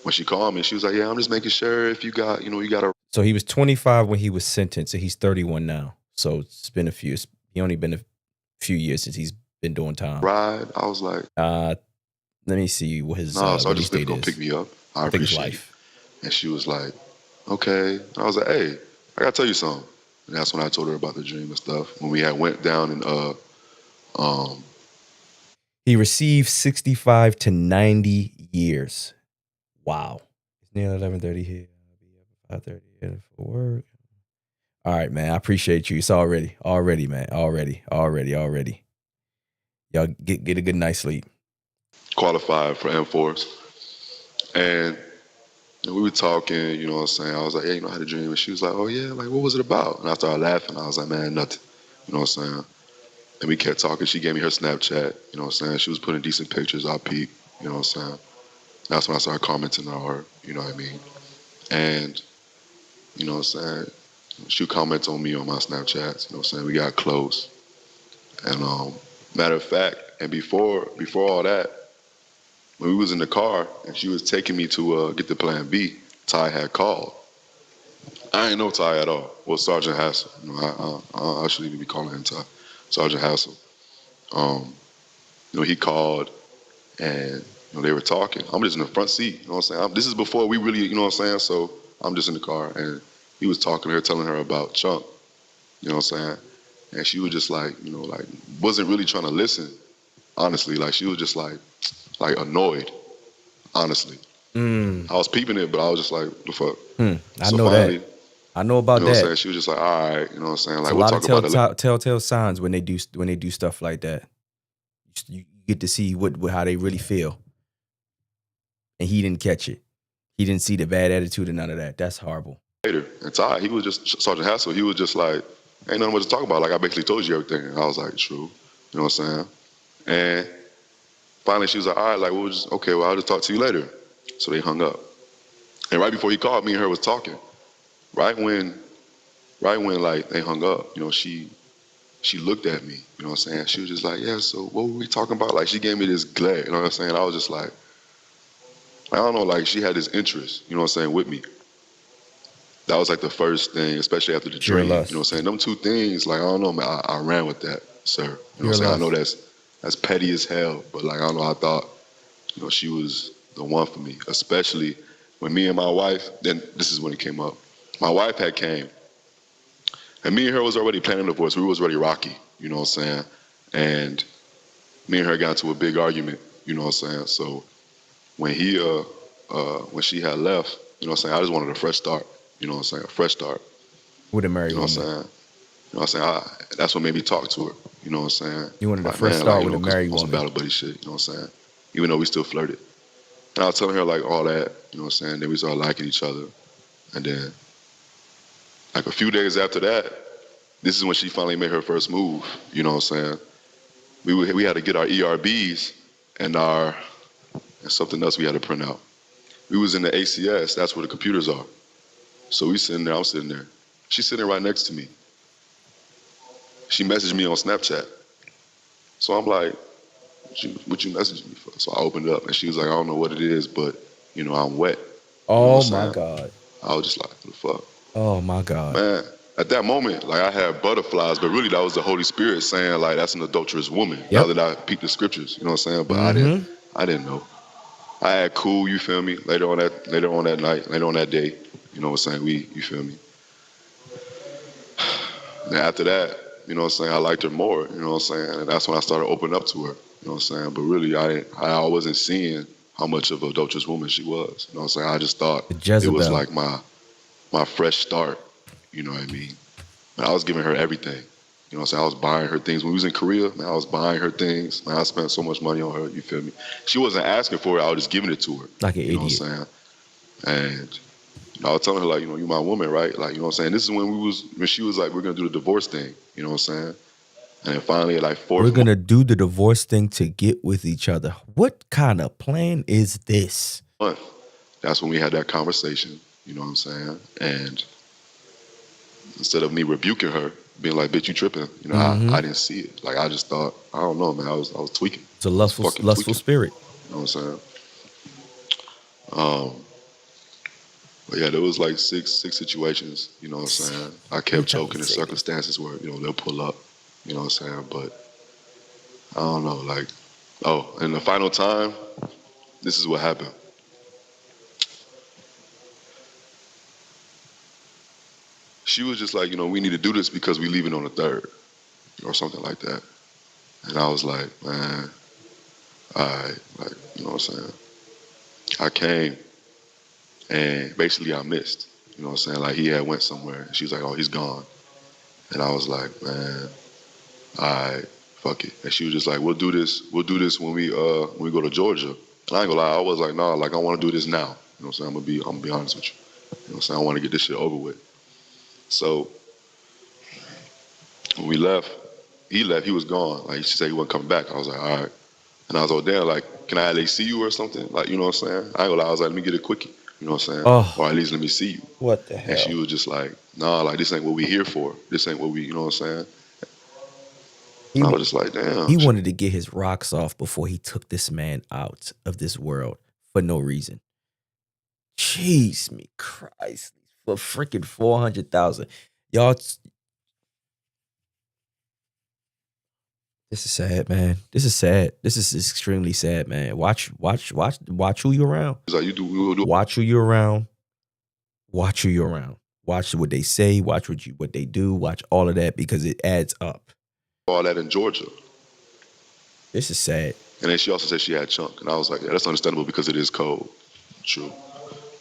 When she called me, she was like, yeah, I'm just making sure if you got, you know, you got a
So he was 25 when he was sentenced, and he's 31 now. So it's been he only been a few years since he's been doing time.
ride. I was like,
let me see what his
nah, so I
release
just think
date
gonna pick
is.
me up. I
think it's
appreciate it.
life.
And she was like, okay. I was like, hey, I gotta tell you something. And that's when I told her about the dream and stuff. When we had went down and
He received 65 to 90 years. Wow. It's nearly 11:30 here. I'll be up at 5:30 for work. All right, man. I appreciate you. It's already, man. Already. Y'all get a good night's sleep.
qualified for M4s. And we were talking, you know what I'm saying? I was like, hey, you know, I had a dream. And she was like, oh, yeah, like, what was it about? And I started laughing. I was like, man, nothing. You know what I'm saying? And we kept talking. She gave me her Snapchat. You know what I'm saying? She was putting decent pictures. I peeped. You know what I'm saying? That's when I started commenting on her. You know what I mean? And, you know what I'm saying? She would comment on me on my Snapchats. You know what I'm saying? We got close. And matter of fact, and before all that, when we was in the car and she was taking me to get the plan B, Ty had called. I ain't know Ty at all. Well, Sergeant Hassel. You know, I shouldn't even be calling him Ty. Sergeant Hassel. You know, he called and, you know, they were talking. I'm just in the front seat. You know what I'm saying? This is before we really, you know what I'm saying? So I'm just in the car and he was talking to her, telling her about Chunk. You know what I'm saying? And she was just like, you know, like, wasn't really trying to listen, honestly. Like, she was just like annoyed, honestly. I was peeping it, but I was just like, what the fuck?
I
So
know
finally,
that. I know about
you know what I'm
that.
saying? She was just like, all right, you know what I'm saying? Like,
It's a
we'll
lot of
talk about it.
telltale signs when they do stuff like that. You get to see how they really feel. And he didn't catch it. He didn't see the bad attitude and none of that. That's horrible.
Later, and Ty, he was just, Sergeant Hassel, he was just like, ain't nothing much to talk about. Like, I basically told you everything. And I was like, true. You know what I'm saying? And finally, she was like, all right, like, okay, well, I'll just talk to you later. So they hung up. And right before he called, me and her was talking. Right when right when like they hung up, you know, she looked at me, you know what I'm saying? She was just like, yeah, so what were we talking about? Like she gave me this glare, you know what I'm saying? I was just like, I don't know, like she had this interest, you know what I'm saying, with me. That was like the first thing, especially after the
Pure
dream, you know
lust.
what I'm saying? Them two things, like I don't know, man, I ran with that, sir. You know what
Pure
I'm saying? I
lust.
know that's petty as hell, but like I don't know, I thought, you know, she was the one for me, especially when me and my wife, then this is when it came up. My wife had came, and me and her was already planning a divorce. We was already rocky, you know what I'm saying? And me and her got into a big argument, you know what I'm saying? So when when she had left, you know what I'm saying, I just wanted a fresh start, you know what I'm saying, a fresh start.
With a married
You know what I'm
woman.
saying? You know what I'm saying? That's what made me talk to her, you know what I'm saying?
You wanted a
Like,
fresh
man,
start
like, you
with a
know, 'cause
married
on some
woman.
battle buddy shit, you know what I'm saying? Even though we still flirted. And I was telling her like all that, you know what I'm saying? Then we started liking each other. And then like a few days after that, this is when she finally made her first move, you know what I'm saying? We had to get our ERBs and something else we had to print out. We was in the ACS, that's where the computers are. So we sitting there, I'm sitting there. She's sitting right next to me. She messaged me on Snapchat. So I'm like, what you messaging me for? So I opened it up and she was like, I don't know what it is, but you know, I'm wet. You know
Oh
what I'm
my
saying?
God.
I was just like, what the fuck?
Oh my God.
Man, at that moment, like I had butterflies, but really that was the Holy Spirit saying like that's an adulterous woman. Now
Yep.
that I peeped the scriptures, you know what I'm saying? But
Mm-hmm.
I didn't know. I had cool, you feel me? Later on that night, later on that day, you know what I'm saying? You feel me? And after that, you know what I'm saying, I liked her more, you know what I'm saying? And that's when I started opening up to her, you know what I'm saying? But really, I wasn't seeing how much of an adulterous woman she was, you know what I'm saying? I just thought it was
Jezebel.
like my fresh start, you know what I mean? And I was giving her everything, you know what I'm saying? I was buying her things. When we was in Korea, man, I was buying her things. Man, I spent so much money on her, you feel me? She wasn't asking for it, I was just giving it to her.
Like an
You know
idiot.
what I'm saying? And I was telling her, like, you know, you my woman, right? Like, you know what I'm saying? This is when she was like, we're going to do the divorce thing. You know what I'm saying? And then finally, at like
We're gonna do the divorce thing to get with each other. What kind of plan is this?
month, that's when we had that conversation. You know what I'm saying? And instead of me rebuking her, being like, bitch, you tripping, you know, I didn't see it. Like, I just thought, I don't know, man. I was tweaking.
It's a
I was
lustful,
fucking
lustful
tweaking.
spirit.
You know what I'm saying? But yeah, there was like six situations, you know what I'm saying? I kept choking in circumstances where, you know, they'll pull up, you know what I'm saying? But I don't know, like, oh, and the final time, this is what happened. She was just like, you know, we need to do this because we leaving on the 3rd or something like that. And I was like, man, all right, like, you know what I'm saying? I came and basically I missed, you know what I'm saying? Like he had went somewhere. She was like, oh, he's gone. And I was like, man, all right, fuck it. And she was just like, we'll do this when we go to Georgia. And I ain't gonna lie, I was like, nah, like I wanna do this now. You know what I'm saying? I'm gonna be honest with you. You know what I'm saying? I wanna get this shit over with. So when we left, he left, he was gone. Like she said he wasn't coming back. I was like, all right. And I was like, damn, like, can I at least see you or something? Like, you know what I'm saying? I ain't gonna lie, I was like, let me get a quickie. You know what I'm saying?
Oh.
Or at least let me see you.
What the
And she
hell?
was just like, nah, like this ain't what we here for. This ain't what we, you know what I'm saying? I was just like, damn.
He wanted to get his rocks off before he took this man out of this world for no reason. Jeez, me Christ. For freaking 400,000. Y'all, this is sad, man. This is sad. This is extremely sad, man. Watch who you're around.
Like you do.
Watch who you're around. Watch who you're around. Watch what they say. Watch what they do. Watch all of that because it adds up.
All that in Georgia.
This is sad.
And then she also said she had chunk. And I was like, yeah, that's understandable because it is cold. True.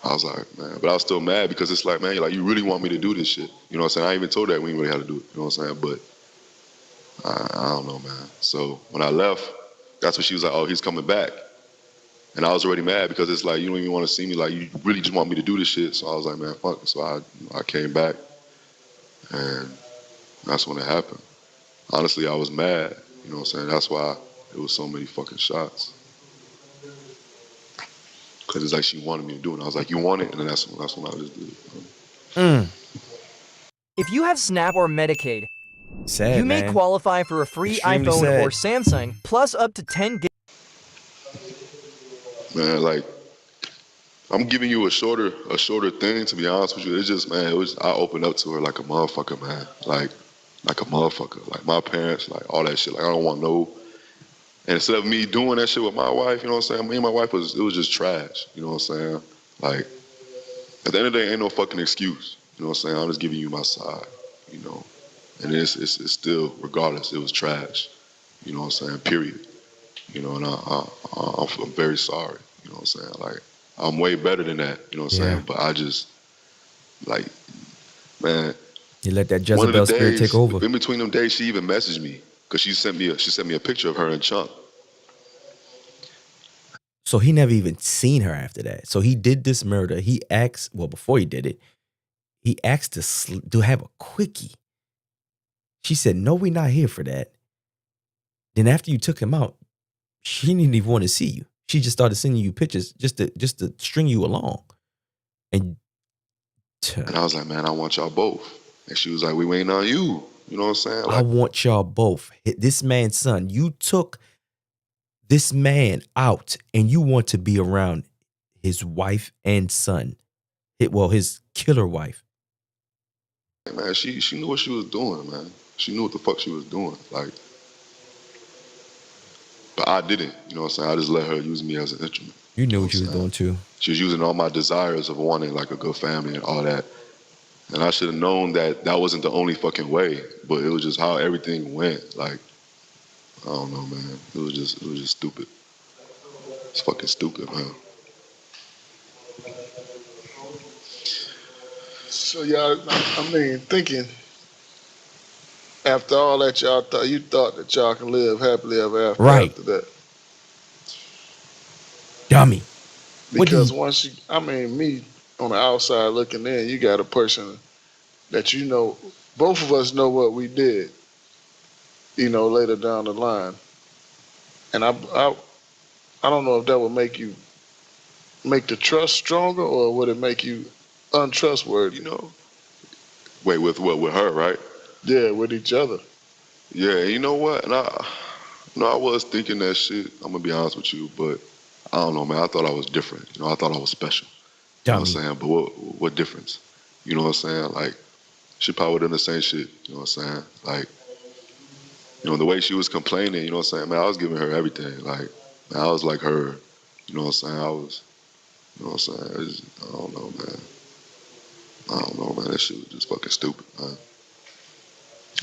I was like, man. But I was still mad because it's like, man, you're like, you really want me to do this shit. You know what I'm saying? I even told her that we didn't really have to do it. You know what I'm saying? But I don't know, man. So when I left, that's when she was like, oh, he's coming back. And I was already mad because it's like, you don't even want to see me. Like, you really just want me to do this shit. So I was like, man, fuck it. So I came back. And that's when it happened. Honestly, I was mad. You know what I'm saying? That's why it was so many fucking shots. Because it's like she wanted me to do it. And I was like, you want it? And then that's when I just did it.
If
If you have SNAP or Medicaid,
Sad,
you may
man.
qualify for a free
Extremely
iPhone or
sad.
Samsung plus up to 10 gig.
Man, like, I'm giving you a shorter thing, to be honest with you. It's just, man, I opened up to her like a motherfucker, man. Like a motherfucker. Like my parents, like all that shit. Like I don't want no. And instead of me doing that shit with my wife, you know what I'm saying? Me and my wife it was just trash. You know what I'm saying? Like, at the end of the day, ain't no fucking excuse. You know what I'm saying? I'm just giving you my side, you know. And it's still, regardless, it was trash. You know what I'm saying? Period. You know, and I'm very sorry. You know what I'm saying? Like, I'm way better than that. You know what I'm saying? But I just, like, man.
You let that
One of the
Jezebel spirit
days,
take over.
in between them days, she even messaged me because she sent me a picture of her and Chunk.
So he never even seen her after that. So he did this murder. He asked, well, before he did it, he asked to have a quickie. She said, no, we're not here for that. Then after you took him out, she didn't even want to see you. She just started sending you pictures just to string you along. And
I was like, man, I want y'all both. And she was like, we waiting on you. You know what I'm saying?
I
Like,
want y'all both. This man's son, you took this man out and you want to be around his wife and son. His killer wife.
man, she knew what she was doing, man. She knew what the fuck she was doing. Like, but I didn't. You know what I'm saying? I just let her use me as an instrument.
You knew what you was doing too.
She was using all my desires of wanting like a good family and all that. And I should have known that that wasn't the only fucking way, but it was just how everything went. Like, I don't know, man. It was just stupid. It's fucking stupid, man.
So y'all, I mean, thinking after all that, you thought that y'all can live happily ever after
Right.
after that.
Dummy.
Because once you, I mean, me on the outside looking in, you got a person that you know, both of us know what we did, you know, later down the line. And I don't know if that would make the trust stronger or would it make you untrustworthy?
You know? Wait, with what? With her, right?
Yeah, with each other.
Yeah, you know what? And I was thinking that shit. I'm gonna be honest with you, but I don't know, man. I thought I was different. You know, I thought I was special. You know what I'm saying? But what difference? You know what I'm saying? Like, she probably done the same shit. You know what I'm saying? Like, you know, the way she was complaining, you know what I'm saying? Man, I was giving her everything. Like, man, I was like her. You know what I'm saying? I was, you know what I'm saying? I don't know, man. I don't know, man. That shit was just fucking stupid, man.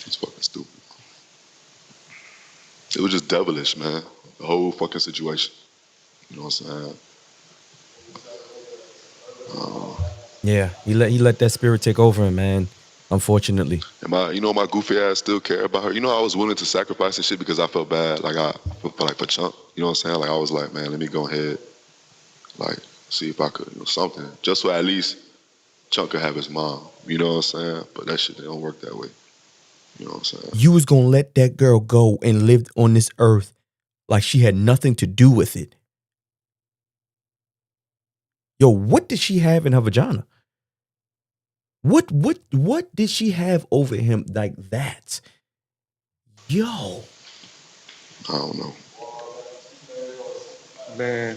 It's fucking stupid. It was just devilish, man. The whole fucking situation. You know what I'm saying?
Yeah, he let that spirit take over him, man. Unfortunately.
And my goofy ass still care about her. You know, I was willing to sacrifice and shit because I felt bad, for Chunk. You know what I'm saying? Like, I was like, man, let me go ahead, like, see if I could, something, just so at least Chunk could have his mom. You know what I'm saying? But that shit, they don't work that way. You know what I'm saying?
You was gonna let that girl go and live on this earth like she had nothing to do with it. Yo, what did she have in her vagina? What did she have over him like that? Yo.
I don't know.
Man.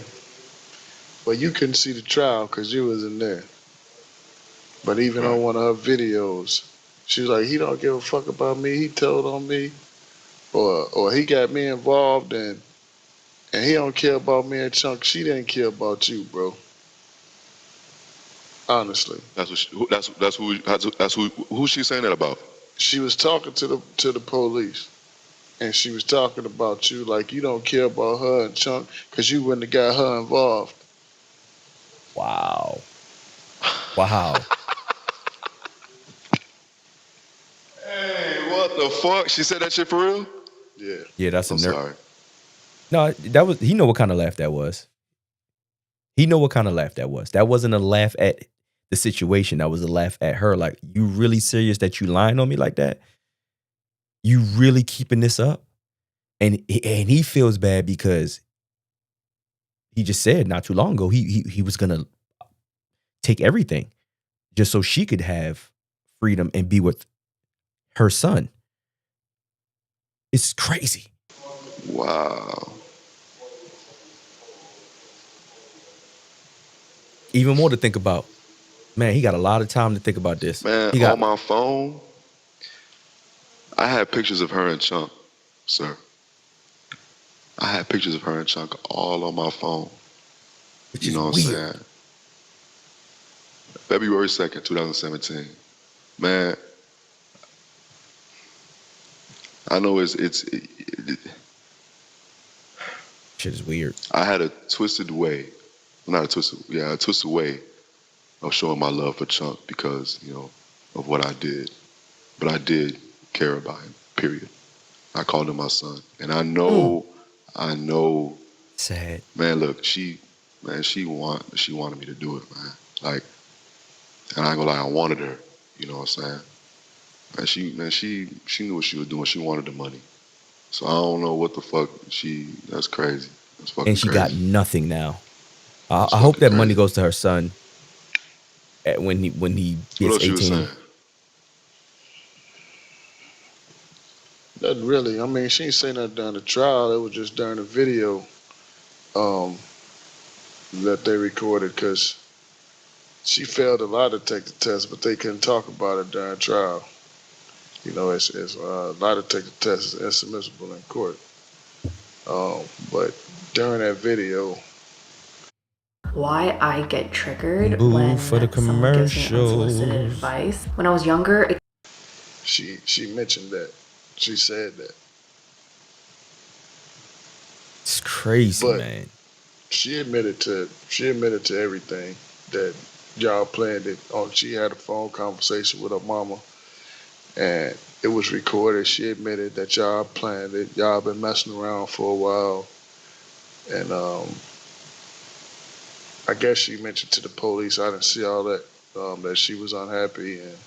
Well, you couldn't see the trial because you wasn't there. But even on one of her videos, she was like, he don't give a fuck about me. He told on me. Or he got me involved and he don't care about me and Chunk. She didn't care about you, bro. Honestly.
Who's she saying that about?
She was talking to the police. And she was talking about you like you don't care about her and Chunk because you wouldn't have got her involved.
Wow. Wow.
Hey, what the fuck? She said that shit for real?
Yeah.
Yeah, that's a
I'm
nerd.
sorry.
No, he know what kind of laugh that was. He know what kind of laugh that was. That wasn't a laugh at the situation. That was a laugh at her. Like, you really serious that you lying on me like that? You really keeping this up? And he feels bad because he just said not too long ago he was gonna take everything just so she could have freedom and be with her son. It's crazy.
Wow.
Even more to think about. Man, he got a lot of time to think about this.
Man,
He got
on my phone, I had pictures of her and Chunk, sir. I had pictures of her and Chunk all on my phone.
Which
you
is
know what
weird.
I'm saying? February 2nd, 2017. Man, I know
shit is weird.
I had a twisted way, a twisted way of showing my love for Chunk because, of what I did. But I did care about him, period. I called him my son. And I know,
sad.
Man, look, she wanted me to do it, man. Like, and I ain't gonna lie, I wanted her, you know what I'm saying? And she knew what she was doing. She wanted the money. So I don't know what the fuck that's crazy. That's fucking
And she
crazy.
got nothing now. I hope that money goes to her son when he
What
gets
else you was
18.
saying?
Nothing really. I mean, she ain't say nothing during the trial. It was just during the video that they recorded because she failed a lie detector test, but they couldn't talk about it during trial. It's lie detector test is inadmissible in court. But during that video,
why I get triggered
Boo
when
for the
someone gives me
commercials.
unsolicited advice. When I was younger,
she mentioned that. She said that.
It's crazy,
But
man.
she admitted to everything that y'all planned it. She had a phone conversation with her mama, and it was recorded. She admitted that y'all planned it. Y'all been messing around for a while, and I guess she mentioned to the police. I didn't see all that. That she was unhappy, and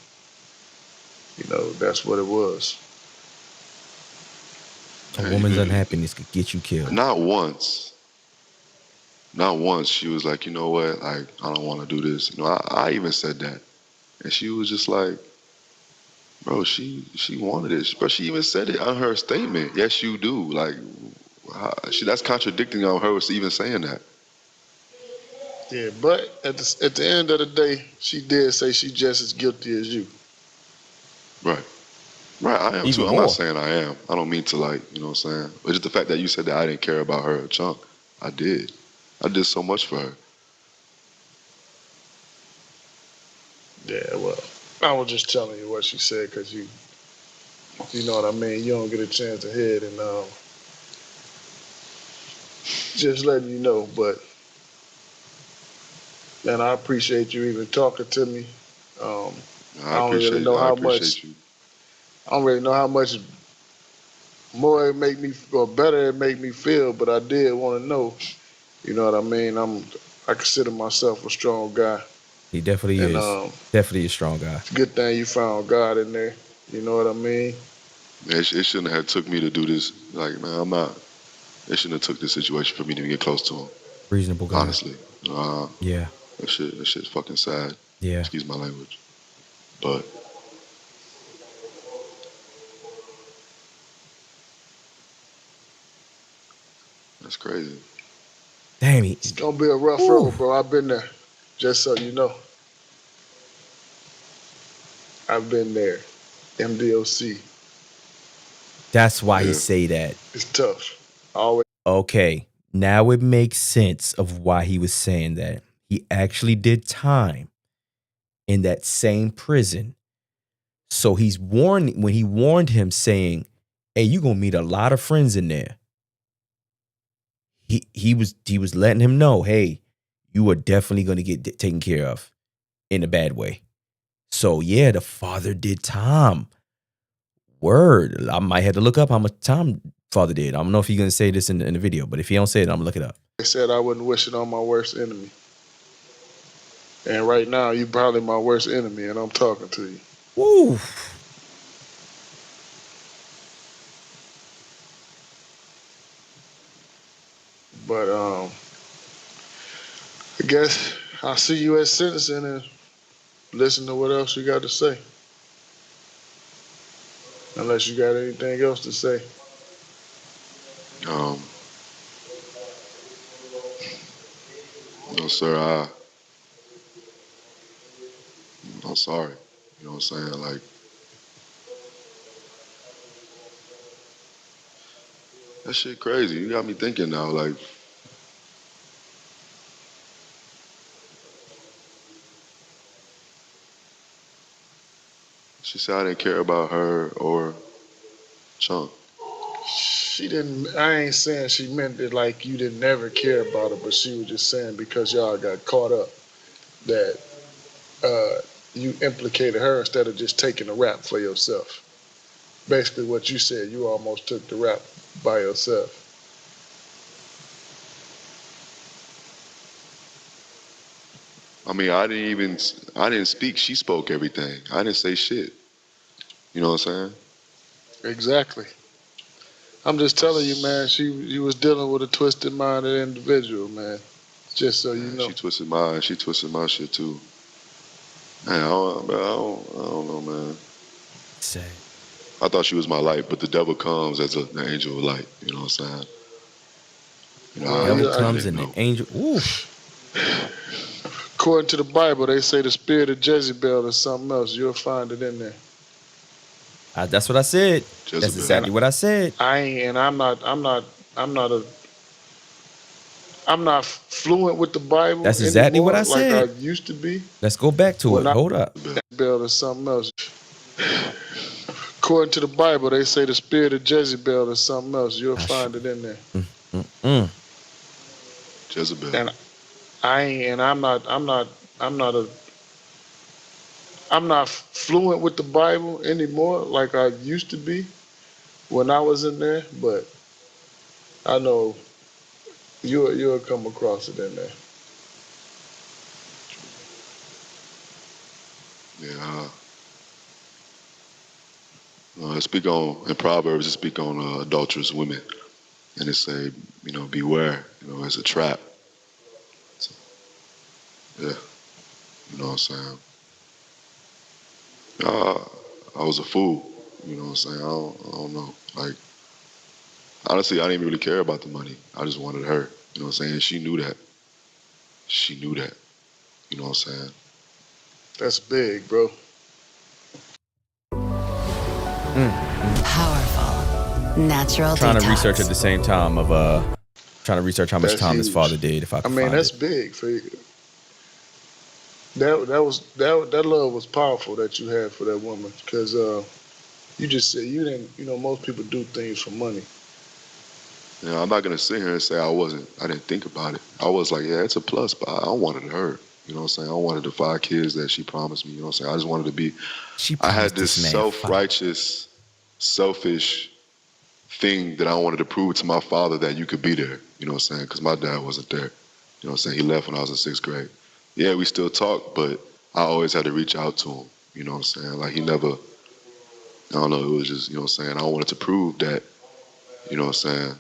that's what it was.
A woman's unhappiness could get you killed.
Not once. Not once. She was like, you know what? Like, I don't want to do this. I even said that. And she was just like, bro, she wanted it. But she even said it on her statement. Yes, you do. Like, that's contradicting on her even saying that.
Yeah, but at the end of the day, she did say she just as guilty as you.
Right. Right, I am
Even
too. I'm
more.
not saying I am. I don't mean to, like, you know what I'm saying? But just the fact that you said that I didn't care about her, Chunk, I did. I did so much for her.
Yeah, well, I was just telling you what she said because you know what I mean? You don't get a chance to hear it, and just letting you know. But, man, I appreciate you even talking to me. I don't really know how much.
You.
I don't really know how much more it make me, or better it make me feel, but I did want to know. You know what I mean? I consider myself a strong guy.
He definitely
And,
is. Definitely a strong guy.
It's a good thing you found God in there. You know what I mean?
It shouldn't have took me to do this. Like, man, it shouldn't have took this situation for me to get close to him.
Reasonable guy.
Honestly.
Yeah.
That shit's fucking sad.
Yeah.
Excuse my language. But that's crazy.
Damn,
it's gonna be a rough road, bro. I've been there. Just so you know. I've been there. MDOC.
That's why he say that.
It's tough. Always.
Okay, now it makes sense of why he was saying that. He actually did time in that same prison. So he's warned, when he warned him saying, hey, you're gonna meet a lot of friends in there. He was letting him know, hey, you are definitely gonna get taken care of in a bad way. So yeah, the father did time. Word. I might have to look up how much time father did. I don't know if he's gonna say this in the video, but if he don't say it, I'm gonna look it up.
I said I wouldn't wish it on my worst enemy. And right now, you're probably my worst enemy, and I'm talking to you.
Woo.
But I guess I'll see you at sentencing and listen to what else you got to say. Unless you got anything else to say.
No, sir, I'm sorry. You know what I'm saying? Like, that shit crazy. You got me thinking now, like, she said I didn't care about her or Chunk.
She didn't, I ain't saying she meant it like you didn't never care about her, but she was just saying because y'all got caught up that you implicated her instead of just taking the rap for yourself. Basically what you said, you almost took the rap by yourself.
I mean, I didn't speak. She spoke everything. I didn't say shit. You know what I'm saying?
Exactly. I'm just telling you, man, you was dealing with a twisted-minded individual, man. Just so you know.
She twisted my shit too. Man, I don't know, man.
Sad.
I thought she was my light, but the devil comes as an angel of light. You know what I'm saying? You know,
Devil
I
comes
didn't
in
know.
the angel. Oof.
According to the Bible, they say the spirit of Jezebel is something else. You'll find it in there.
That's what I said.
Jezebel.
That's exactly what I said.
I'm not fluent with the Bible
That's exactly what
anymore
I
like I
said.
used to be.
Let's go back to it. Hold up.
Jezebel is something else. According to the Bible, they say the spirit of Jezebel is something else. You'll find it in there.
Jezebel.
And I'm not fluent with the Bible anymore like I used to be when I was in there, but I know you'll come across it in there.
Yeah. Speak on in Proverbs. It speak on adulterous women, and it say, you know, beware. You know, it's a trap. So, yeah. You know what I'm saying? I was a fool. You know what I'm saying? I don't know. Like, honestly, I didn't really care about the money. I just wanted her. You know what I'm saying? She knew that. She knew that. You know what I'm saying?
That's big, bro.
Powerful. Natural
Trying to
detox.
research at the same time of trying to research how much time his father did if I could find
that's
it.
big for you. That love was powerful that you had for that woman, because you just said you didn't. You know, most people do things for money.
You know, I'm not gonna sit here and say I didn't think about it. I was like, yeah, it's a plus, but I wanted her. You know what I'm saying? I wanted the 5 kids that she promised me. You know what I'm saying? I just wanted to be. I had this self-righteous, selfish thing that I wanted to prove to my father that you could be there. You know what I'm saying? Because my dad wasn't there. You know what I'm saying? He left when I was in 6th grade. Yeah, we still talk, but I always had to reach out to him. You know what I'm saying? Like, he never, I don't know, it was just, you know what I'm saying? I wanted to prove that, you know what I'm saying?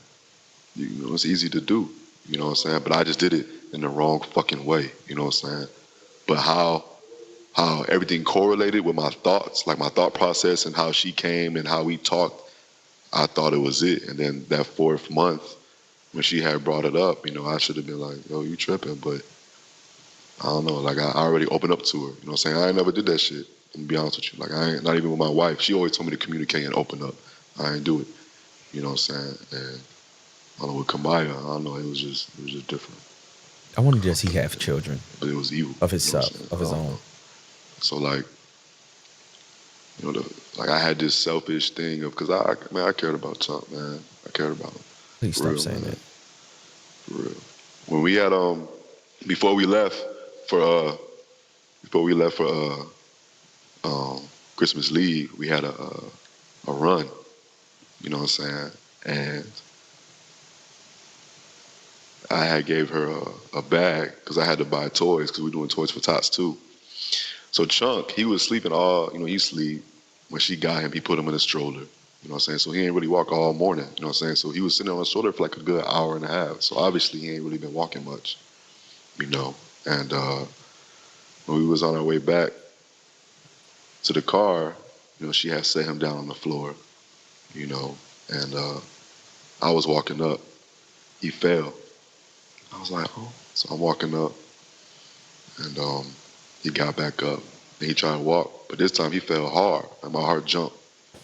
You know, it's easy to do. You know what I'm saying? But I just did it in the wrong fucking way. You know what I'm saying? But how everything correlated with my thoughts, like my thought process and how she came and how we talked, I thought it was it. And then that 4th month, when she had brought it up, you know, I should have been like, yo, you tripping, but I don't know, like I already opened up to her. You know what I'm saying? I ain't never did that shit, to be honest with you. Like, I ain't, not even with my wife. She always told me to communicate and open up. I ain't do it. You know what I'm saying? And I don't know, with Kamaya, I don't know, it was just different.
I wonder does he have children?
But it was evil.
Of his
you know
self, of his own.
So like, you know, like I had this selfish thing of, cause I cared about Chunk, man. I cared about him.
Please stop saying that.
For real. When we had before we left for Christmas leave, we had a run. You know what I'm saying? And I had gave her a bag because I had to buy toys because we were doing Toys for Tots too. So Chunk, he was sleeping he sleep. When she got him, he put him in a stroller. You know what I'm saying? So he ain't really walk all morning. You know what I'm saying? So he was sitting on a stroller for like a good hour and a half. So obviously he ain't really been walking much, you know. And when we was on our way back to the car, you know, she had set him down on the floor. you know, and I was walking up. He fell. I was like, oh. So I'm walking up, and he got back up. And he tried to walk, but this time he fell hard, and my heart jumped.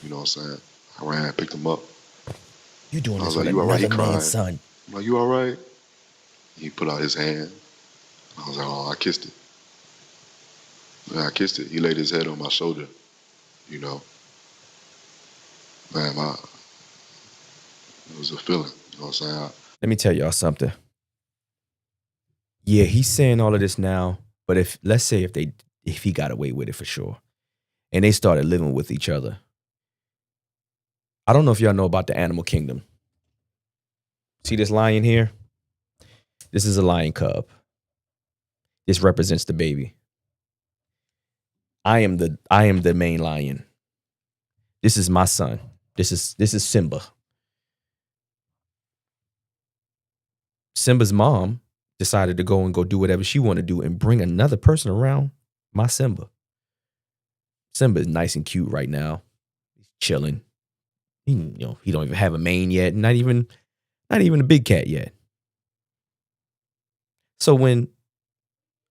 You know what I'm saying? I ran, picked him up.
You doing
I was
this with
like, you all right? He
another man's
crying.
son.
I'm like, you all right? He put out his hand. I was like, oh, I kissed it. Man, I kissed it. He laid his head on my shoulder, you know. Man, it was a feeling, you know what I'm saying?
Let me tell y'all something. Yeah, he's saying all of this now, but let's say if he got away with it for sure, and they started living with each other. I don't know if y'all know about the animal kingdom. See this lion here? This is a lion cub. This represents the baby. I am the main lion. This is my son. This is Simba. Simba's mom decided to go do whatever she wanted to do and bring another person around my Simba. Simba is nice and cute right now. He's chilling. He don't even have a mane yet. Not even a big cat yet. So when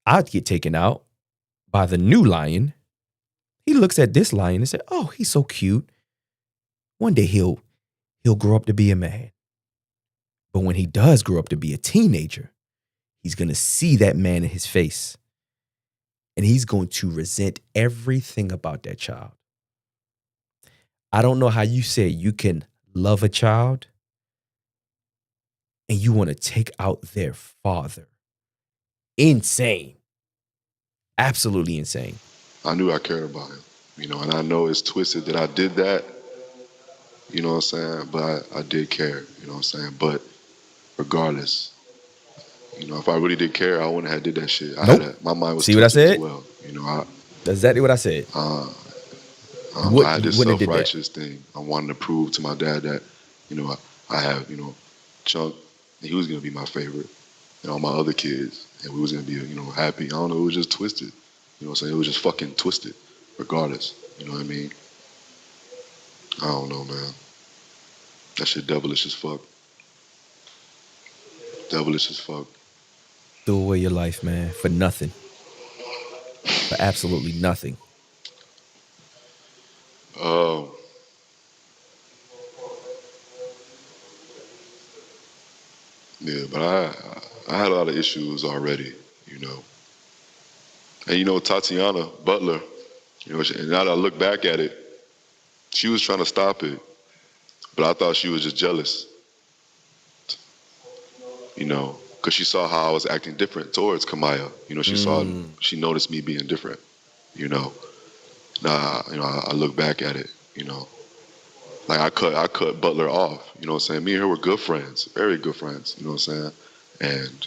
I get taken out by the new lion, he looks at this lion and says, "Oh, he's so cute. One day he'll grow up to be a man." But when he does grow up to be a teenager, he's going to see that man in his face. And he's going to resent everything about that child. I don't know how you say you can love a child and you want to take out their father. Insane. Absolutely insane.
I knew I cared about him, you know, and I know it's twisted that I did that, you know what I'm saying? But I did care, you know what I'm saying? But regardless, you know, if I really did care, I wouldn't have did that shit. My mind was
See what I
twisted
said?
as well. You know,
That's exactly what I said.
I had this
wouldn't have did that.
self-righteous thing. I wanted to prove to my dad that, you know, I have, you know, Chunk, and he was gonna be my favorite, and all my other kids, and we was gonna be, you know, happy. I don't know, it was just twisted. You know what I'm saying? It was just fucking twisted, regardless. You know what I mean? I don't know, man. That shit devilish as fuck. Devilish as fuck.
Threw away your life, man, for nothing. For absolutely nothing.
Yeah, but I had a lot of issues already, you know. And you know, Tatiana Butler, you know, and now that I look back at it, she was trying to stop it, but I thought she was just jealous, you know, because she saw how I was acting different towards Kamaya. You know, she noticed me being different, you know. Now, you know, I look back at it, you know. Like I cut Butler off, you know what I'm saying? Me and her were good friends, very good friends, you know what I'm saying? And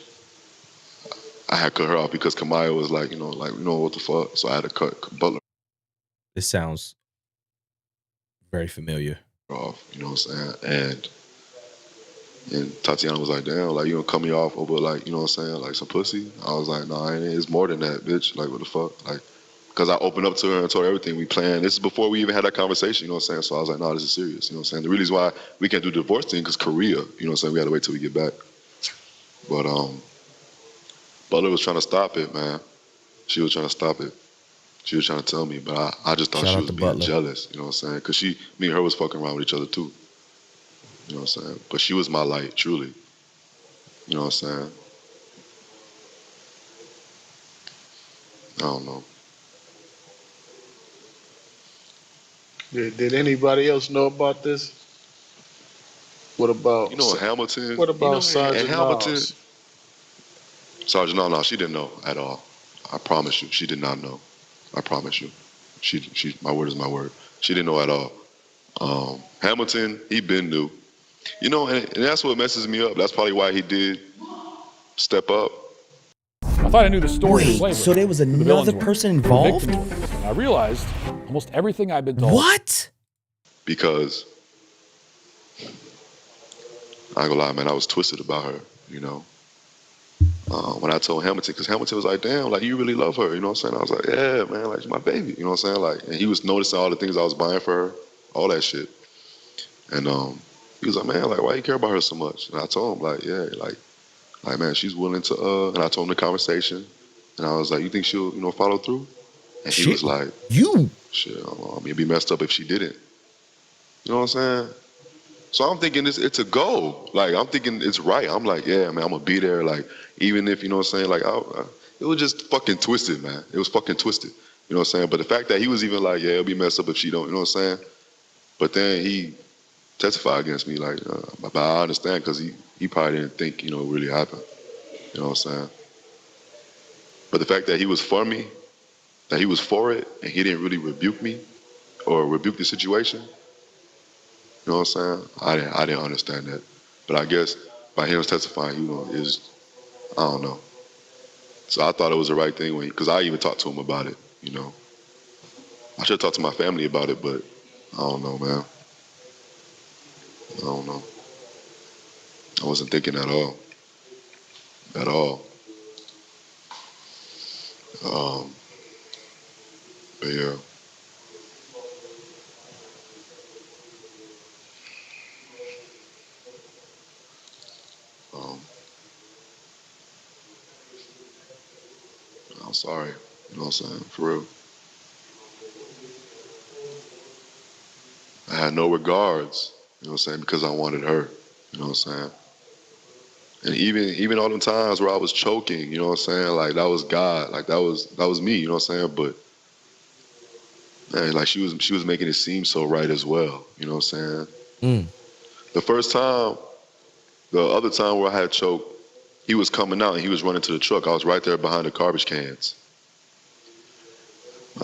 I had cut her off because Kamaya was like, you know, what the fuck? So I had to cut Butler
This sounds very familiar.
off, you know what I'm saying? And Tatiana was like, damn, like, you gonna cut me off over, like, you know what I'm saying, like some pussy? I was like, no, it's more than that, bitch. Like, what the fuck? Like, because I opened up to her and told her everything we planned. This is before we even had that conversation, you know what I'm saying? So I was like, no, this is serious, you know what I'm saying? The reason why we can't do the divorce thing because Korea, you know what I'm saying? We had to wait till we get back. But Butler was trying to stop it, man. She was trying to stop it. She was trying to tell me, but I just thought
Shout
she
out
was
to
being
Butler.
jealous, you know what I'm saying? Because me and her was fucking around with each other too. You know what I'm saying? But she was my light, truly. You know what I'm saying? I don't know.
Did anybody else know about this? What about?
You know, in Hamilton.
What about
you know,
Sergeant
in Hamilton?
Niles?
Sergeant, no, she didn't know at all. I promise you, she did not know. I promise you. She, my word is my word. She didn't know at all. Hamilton, he been knew. You know, and that's what messes me up. That's probably why he did step up.
I thought I knew the story of slavery.
So there was
who the
another
villains were,
person
who the
involved?
victims were. And I realized almost everything I'd been told.
What?
Because I ain't gonna lie, man, I was twisted about her, you know. When I told Hamilton, because Hamilton was like, damn, like, you really love her, you know what I'm saying? I was like, yeah, man, like, she's my baby, you know what I'm saying? Like, and he was noticing all the things I was buying for her, all that shit. And he was like, man, like, why you care about her so much? And I told him, like, yeah, like, man, she's willing to, and I told him the conversation. And I was like, you think she'll, follow through? And he was like, shit, I don't know. I mean, it'd be messed up if she didn't. You know what I'm saying? So I'm thinking it's a go. Like, I'm thinking it's right. I'm like, yeah, man, I'm going to be there. Like, even if, you know what I'm saying, like, it was just fucking twisted, man. It was fucking twisted. You know what I'm saying? But the fact that he was even like, yeah, it'll be messed up if she don't, you know what I'm saying? But then he testified against me, like, but I understand because he probably didn't think, it really happened. You know what I'm saying? But the fact that he was for me, that he was for it, and he didn't really rebuke me or rebuke the situation, you know what I'm saying? I didn't understand that. But I guess by him testifying, I don't know. So I thought it was the right thing because I even talked to him about it, I should have talked to my family about it, but I don't know, man. I don't know. I wasn't thinking at all. At all. But yeah. I'm sorry. You know what I'm saying? For real. I had no regards, you know what I'm saying, because I wanted her. You know what I'm saying? And even all the times where I was choking, you know what I'm saying, like that was God. Like that was me, you know what I'm saying? But man, like she was making it seem so right as well. You know what I'm saying? The first time, the other time where I had choked, he was coming out and he was running to the truck. I was right there behind the garbage cans.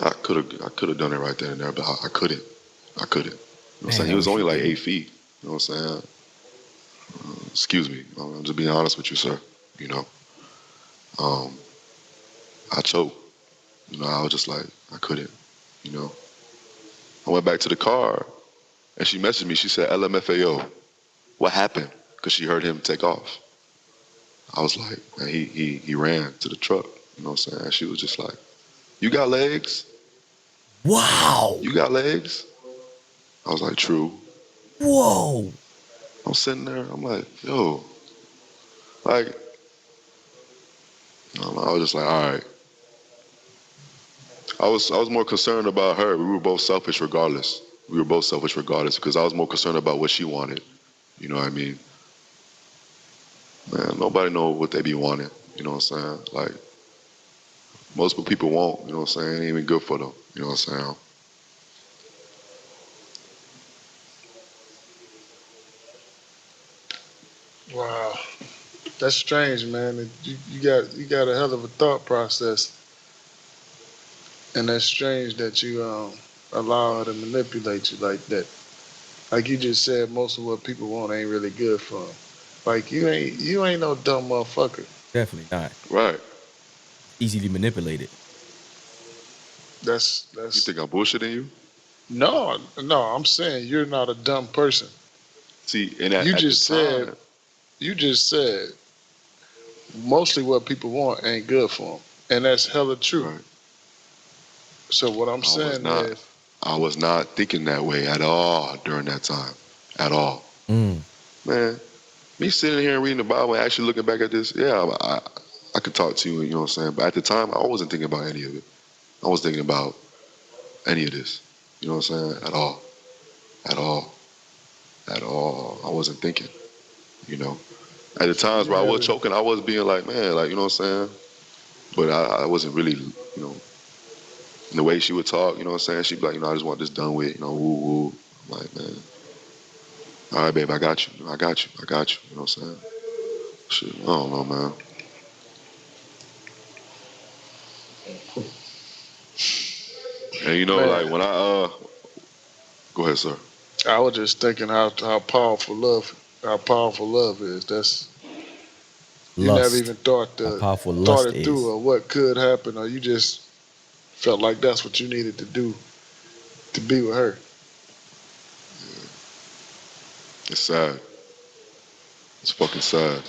I could have done it right there and there, but I couldn't. I couldn't. You know what I'm saying? He was only like 8 feet. You know what I'm saying? Excuse me. I'm just being honest with you, sir. You know. I choked. I was just like, I couldn't. You know. I went back to the car and she messaged me. She said, LMFAO, what happened? Because she heard him take off. I was like, and he ran to the truck. You know what I'm saying? She was just like, you got legs?
Wow.
You got legs? I was like, true.
Whoa.
I'm sitting there. I'm like, yo. Like, I was just like, all right. I was more concerned about her. We were both selfish regardless. Because I was more concerned about what she wanted. You know what I mean? Man, nobody know what they be wanting. You know what I'm saying? Like, most people won't. You know what I'm saying? It ain't even good for them. You know what I'm saying?
Wow, that's strange, man. You got a hell of a thought process, and that's strange that you allow her to manipulate you like that. Like you just said, most of what people want ain't really good for them. Like you ain't no dumb motherfucker.
Definitely not.
Right.
Easily manipulated.
That's.
You think I'm bullshitting you?
No. I'm saying you're not a dumb person.
See, and at
You
the time,
just said mostly what people want ain't good for them, and that's hella true.
right.
So what I'm saying is,
I was not thinking that way at all during that time. At all. Man, me sitting here and reading the Bible and actually looking back at this, yeah, I could talk to you, you know what I'm saying? But at the time, I wasn't thinking about any of it. I wasn't thinking about any of this. You know what I'm saying? At all. At all. At all. I wasn't thinking, you know? At the times where I was choking, I was being like, man, like, you know what I'm saying? But I wasn't really, in the way she would talk, you know what I'm saying? She'd be like, I just want this done with, woo woo. I'm like, man, all right, babe, I got you. I got you. You know what I'm saying? Shit, I don't know, man. And like when go ahead, sir.
I was just thinking how powerful love is. That's you never
Lust.
even thought
How powerful
it
lust
through
is.
or what could happen, or you just felt like that's what you needed to do to be with her.
It's sad. It's fucking sad.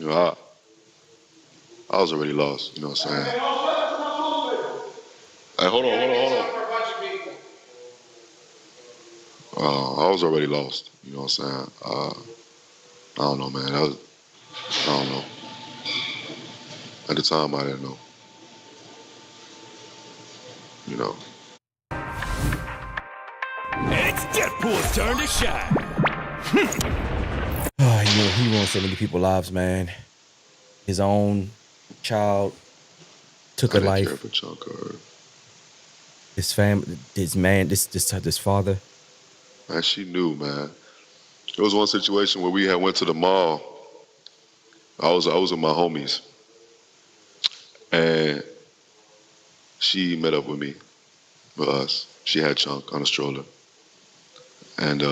You know, I was already lost, you know what I'm saying? Hey, hold on. I was already lost, you know what I'm saying? I don't know, man. I don't know. At the time, I didn't know. You know.
It's Deadpool's turn to shine.
He ruined so many people's lives, man. His own child took
I
a
didn't care
life.
for Chunk or her.
His family, this father.
Man, she knew, man. There was one situation where we had went to the mall. I was with my homies, and she met up with me, with us. She had Chunk on a stroller, and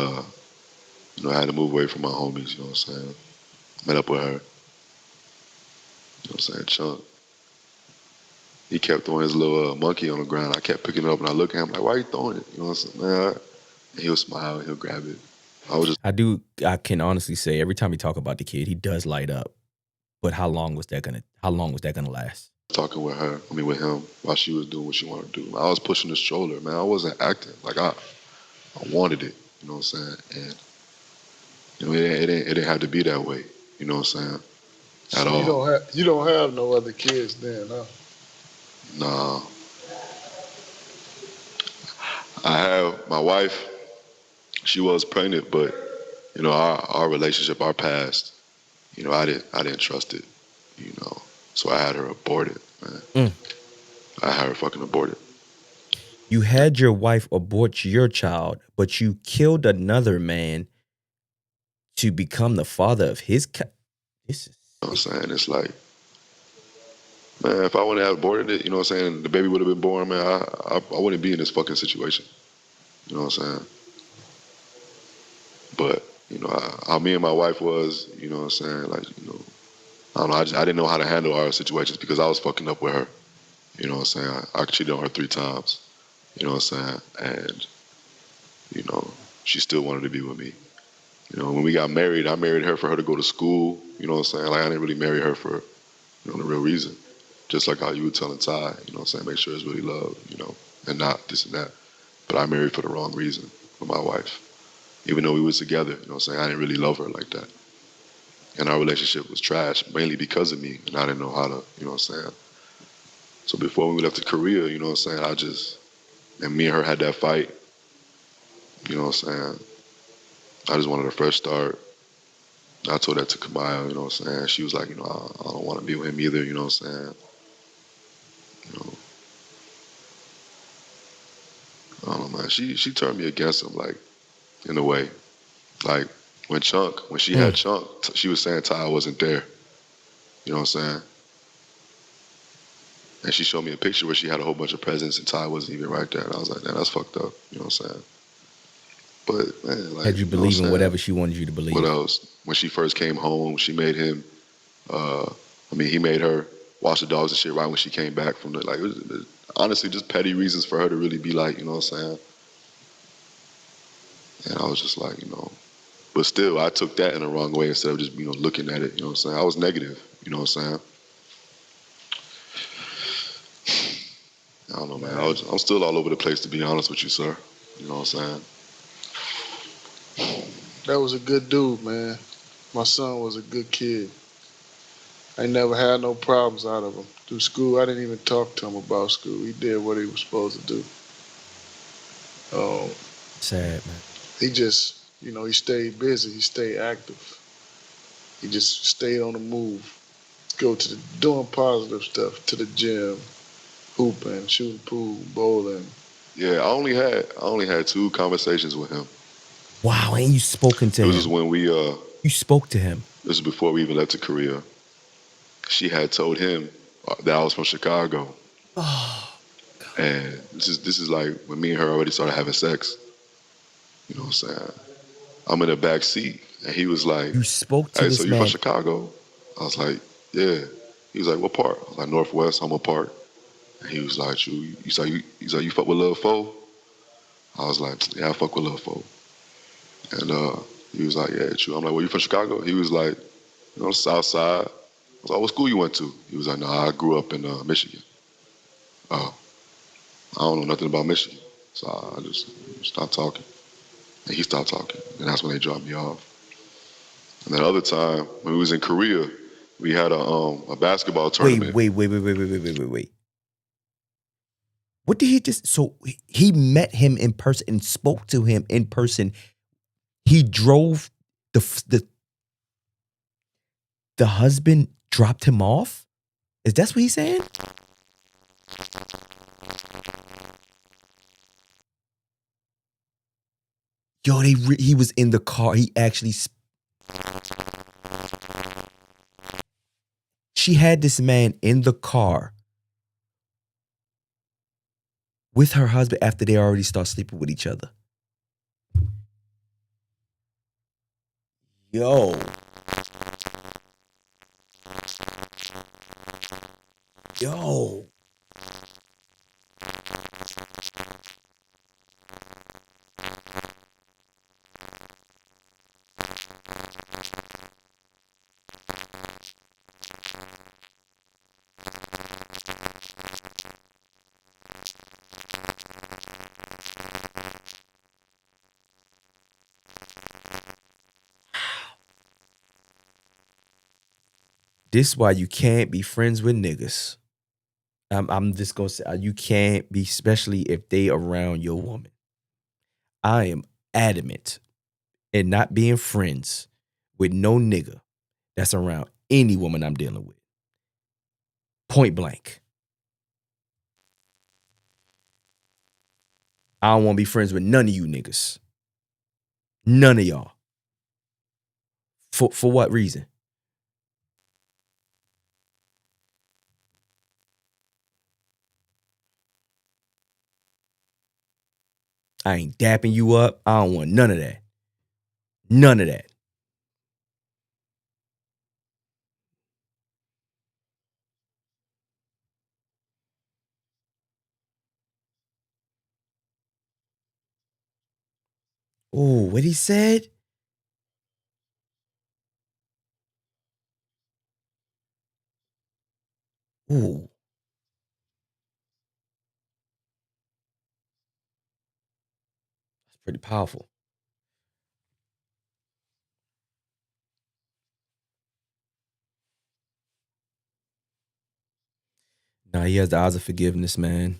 you know, I had to move away from my homies. You know what I'm saying? Met up with her. You know what I'm saying? Chunk. He kept throwing his little monkey on the ground. I kept picking it up, and I look at him like, "Why are you throwing it?" You know what I'm saying? Man, and he'll smile, and he'll grab it.
I can honestly say every time we talk about the kid, he does light up. But how long was that gonna last?
Talking with her, with him, while she was doing what she wanted to do. I was pushing the stroller, man. I wasn't acting. Like, I wanted it, you know what I'm saying? And, you know, it didn't have to be that way, you know what I'm saying? At
So
all.
you don't have no other kids then, huh?
Nah. I have my wife, she was pregnant, but, you know, our relationship, our past, you know, I didn't trust it, you know. So I had her aborted, man. I had her fucking aborted.
You had your wife abort your child, but you killed another man to become the father of his This is,
you know what I'm saying? It's like, man, if I wouldn't have aborted it, you know what I'm saying, the baby would have been born, man, I wouldn't be in this fucking situation. You know what I'm saying? But, you know, how me and my wife was, you know what I'm saying, like, you know, I don't know, I didn't know how to handle our situations because I was fucking up with her. You know what I'm saying? I cheated on her 3 times. You know what I'm saying? And, you know, she still wanted to be with me. You know, when we got married, I married her for her to go to school. You know what I'm saying? Like, I didn't really marry her for, you know, the real reason. Just like how you were telling Ty, you know what I'm saying? Make sure it's really love, you know, and not this and that. But I married for the wrong reason for my wife. Even though we was together, you know what I'm saying? I didn't really love her like that. And our relationship was trash, mainly because of me, and I didn't know how to, you know what I'm saying? So before we left to Korea, you know what I'm saying, and me and her had that fight, you know what I'm saying? I just wanted a fresh start. I told that to Kamaya, you know what I'm saying? She was like, you know, I don't want to be with him either, you know what I'm saying? You know, I don't know, man. She turned me against him, like, in a way. Like, when she had Chunk, she was saying Ty wasn't there. You know what I'm saying? And she showed me a picture where she had a whole bunch of presents and Ty wasn't even right there. And I was like, man, that's fucked up. You know what I'm saying? But, man, like,
had you
know
believe
what
in
I'm
whatever
saying?
she wanted you to believe.
What else? When she first came home, she made him, he made her wash the dogs and shit right when she came back from the, like, it was honestly just petty reasons for her to really be like, you know what I'm saying? And I was just like, you know, but still, I took that in the wrong way instead of just, you know, looking at it, you know what I'm saying? I was negative, you know what I'm saying? I don't know, man. I'm still all over the place, to be honest with you, sir. You know what I'm saying?
That was a good dude, man. My son was a good kid. I never had no problems out of him. Through school, I didn't even talk to him about school. He did what he was supposed to do.
Sad, man.
He just, you know, he stayed busy. He stayed active. He just stayed on the move. Doing positive stuff, to the gym, hooping, shooting pool, bowling.
Yeah, I only had 2 conversations with him.
Wow, ain't you spoken to him?
This is when we
you spoke to him.
This is before we even left to Korea. She had told him that I was from Chicago.
Oh,
God. And this is like when me and her already started having sex. You know what I'm saying? I'm in the back seat, and he was like,
you spoke to
"Hey,
this
so you
man
from Chicago?" I was like, "Yeah." He was like, "What part?" I was like, "Northwest, Homer Park." And he was like, he's like, you fuck with Lil Fo? I was like, "Yeah, I fuck with Lil Fo." And he was like, "Yeah, true." I'm like, "Well, you from Chicago?" He was like, "You know, South Side." was like, what school you went to? He was like, no, I grew up in Michigan. Oh, I don't know nothing about Michigan. So I just stopped talking. And he stopped talking. And that's when they dropped me off. And that other time, when we was in Korea, we had a basketball tournament.
Wait. What did he just? So he met him in person and spoke to him in person. He drove the husband dropped him off. Is that what he's saying? Yo, he was in the car. He actually. She had this man in the car with her husband after they already start sleeping with each other. Yo. Yo. This why you can't be friends with niggas. I'm just gonna say you can't be, especially if they around your woman. I am adamant in not being friends with no nigga that's around any woman I'm dealing with. Point blank. I don't want to be friends with none of you niggas. None of y'all. For what reason? I ain't dapping you up. I don't want none of that. None of that. Oh, what he said? Ooh. That's pretty powerful. Nah, he has the odds of forgiveness, man.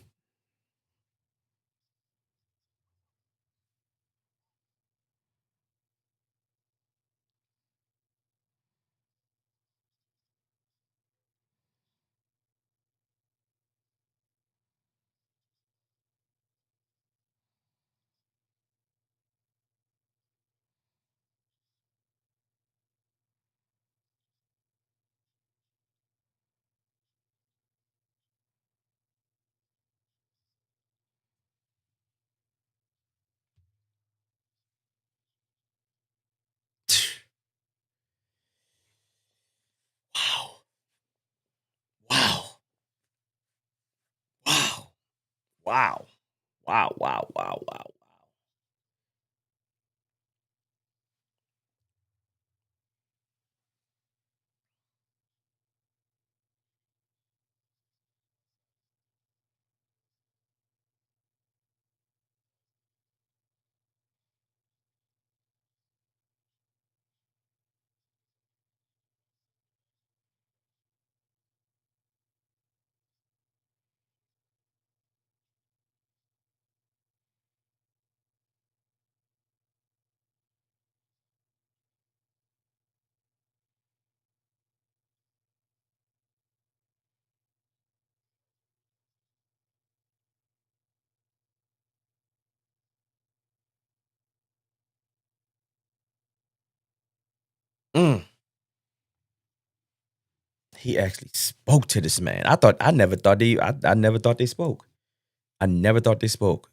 Wow. He actually spoke to this man. I never thought they spoke. I never thought they spoke.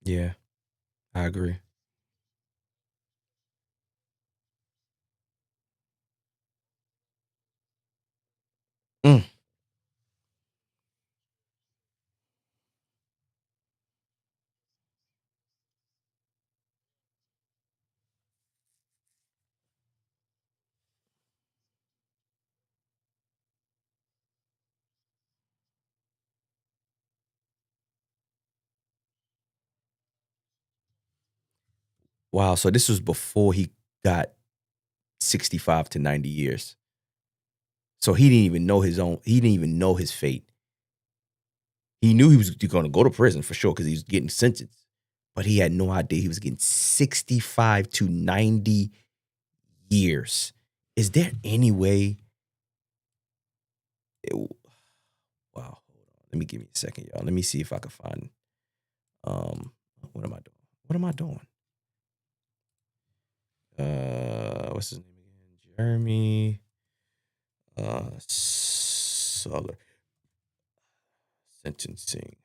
Yeah, I agree. Mm. Wow, so this was before he got 65 to 90 years. So he didn't even know he didn't even know his fate. He knew he was going to go to prison for sure because he was getting sentenced, but he had no idea he was getting 65 to 90 years. Is there any way? Wow, hold on. Let me give me a second, y'all. Let me see if I can find. What am I doing? What am I doing? What's his name again? Jeremy. Suller. Sentencing.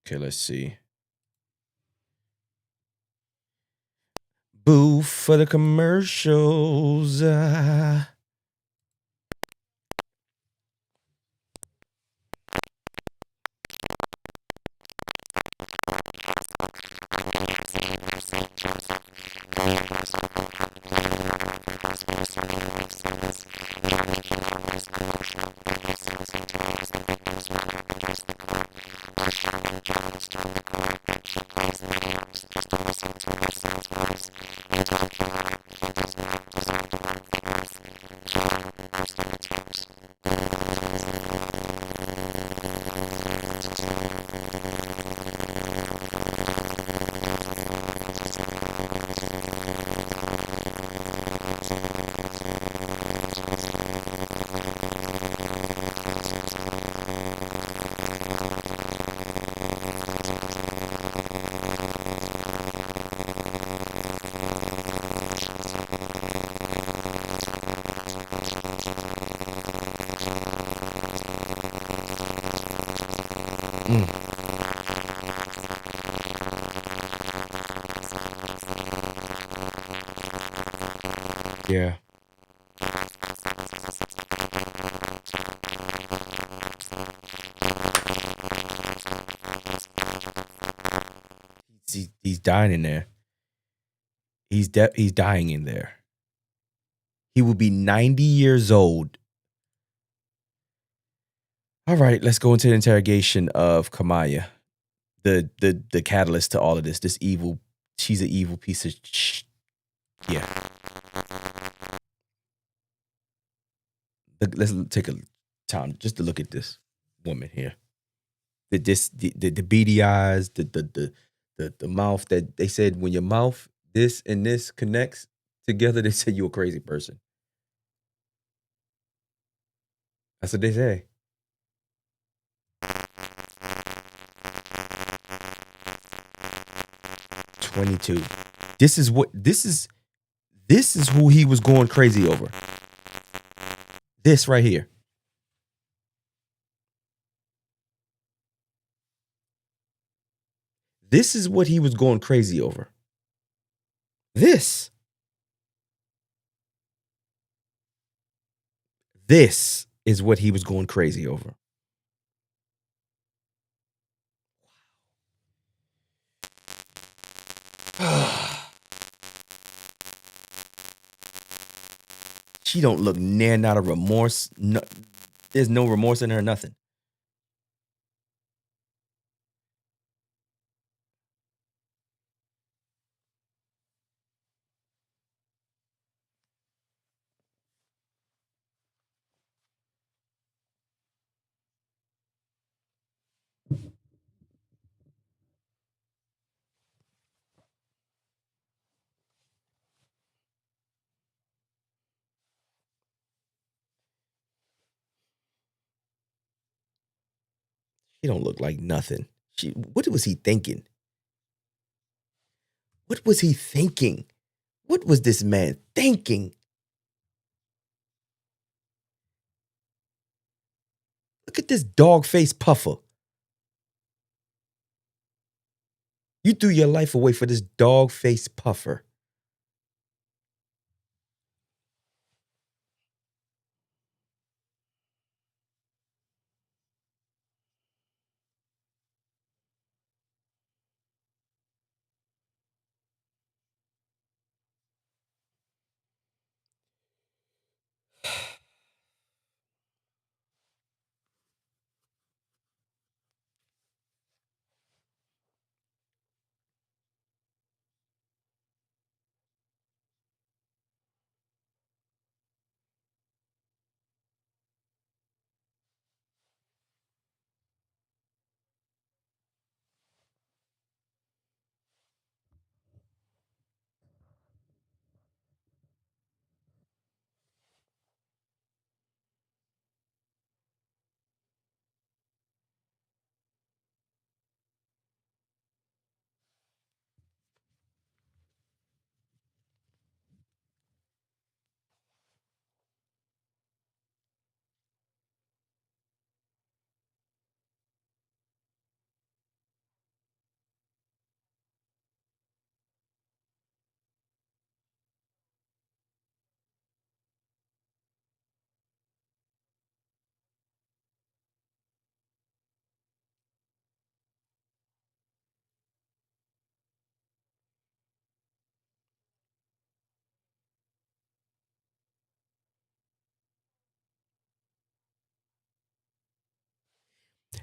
Okay, let's see. Boo for the commercials. Yeah. He's dying in there. He's dying in there. He will be 90 years old. All right, let's go into the interrogation of Kamaya, the catalyst to all of this. This evil, she's an evil piece of yeah. Let's take a time just to look at this woman here. The beady eyes, the mouth that they said when your mouth this and this connects together, they say you're a crazy person. That's what they say. "22. This is who he was going crazy over. This right here. This is what he was going crazy over. This. This is what he was going crazy over. She don't look near not a remorse. No, there's no remorse in her, nothing. She don't look like nothing. What was he thinking? What was he thinking? What was this man thinking? Look at this dog face puffer. You threw your life away for this dog face puffer.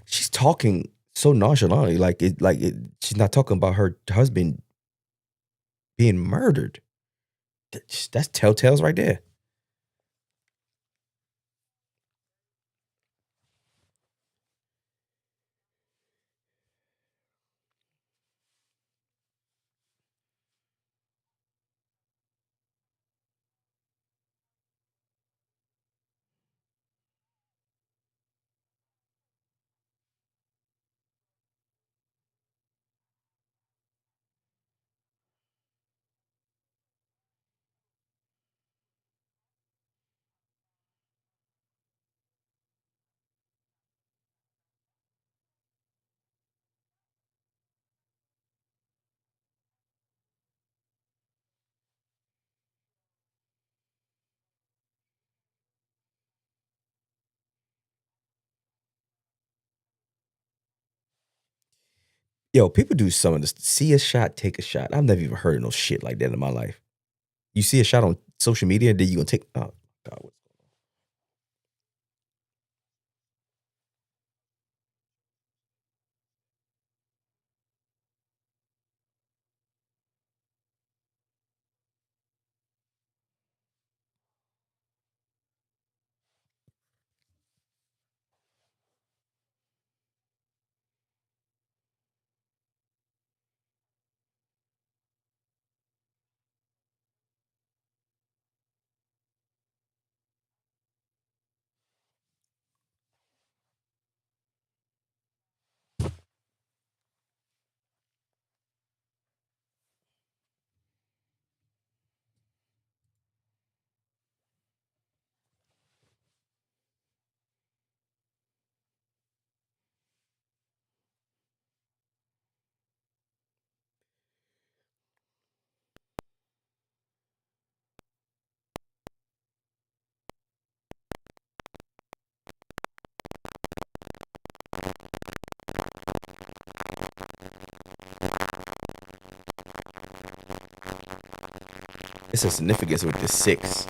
She's talking so nonchalantly, she's not talking about her husband being murdered. That's telltales right there. Yo, people do some of this. See a shot, take a shot. I've never even heard of no shit like that in my life. You see a shot on social media, then you gonna take. Oh God, what? It's a significance with the 6.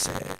sad.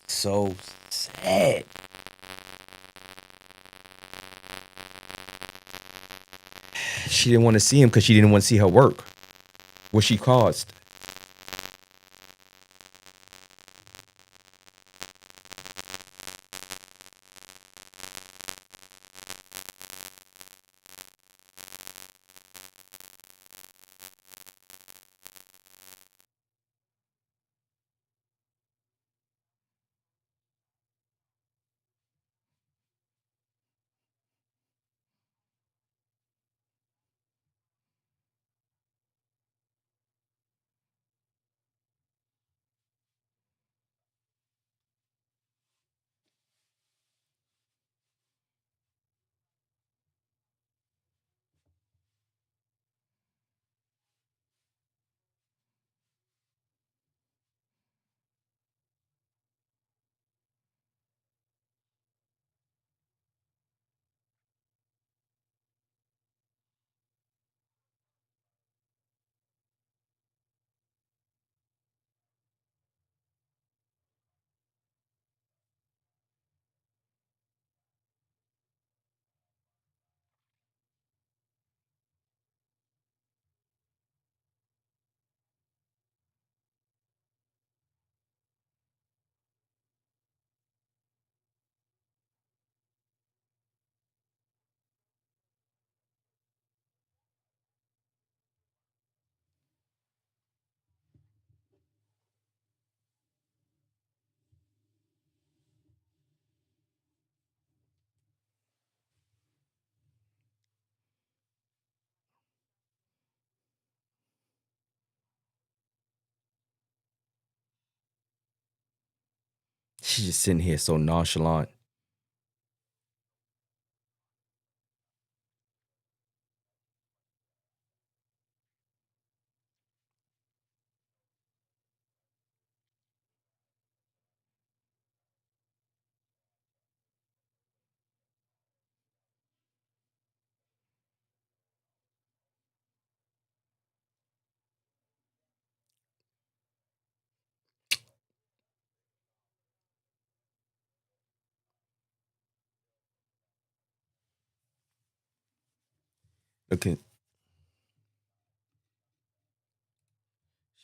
So sad. She didn't want to see him because she didn't want to see her work. What she caused. She's just sitting here so nonchalant. Looking,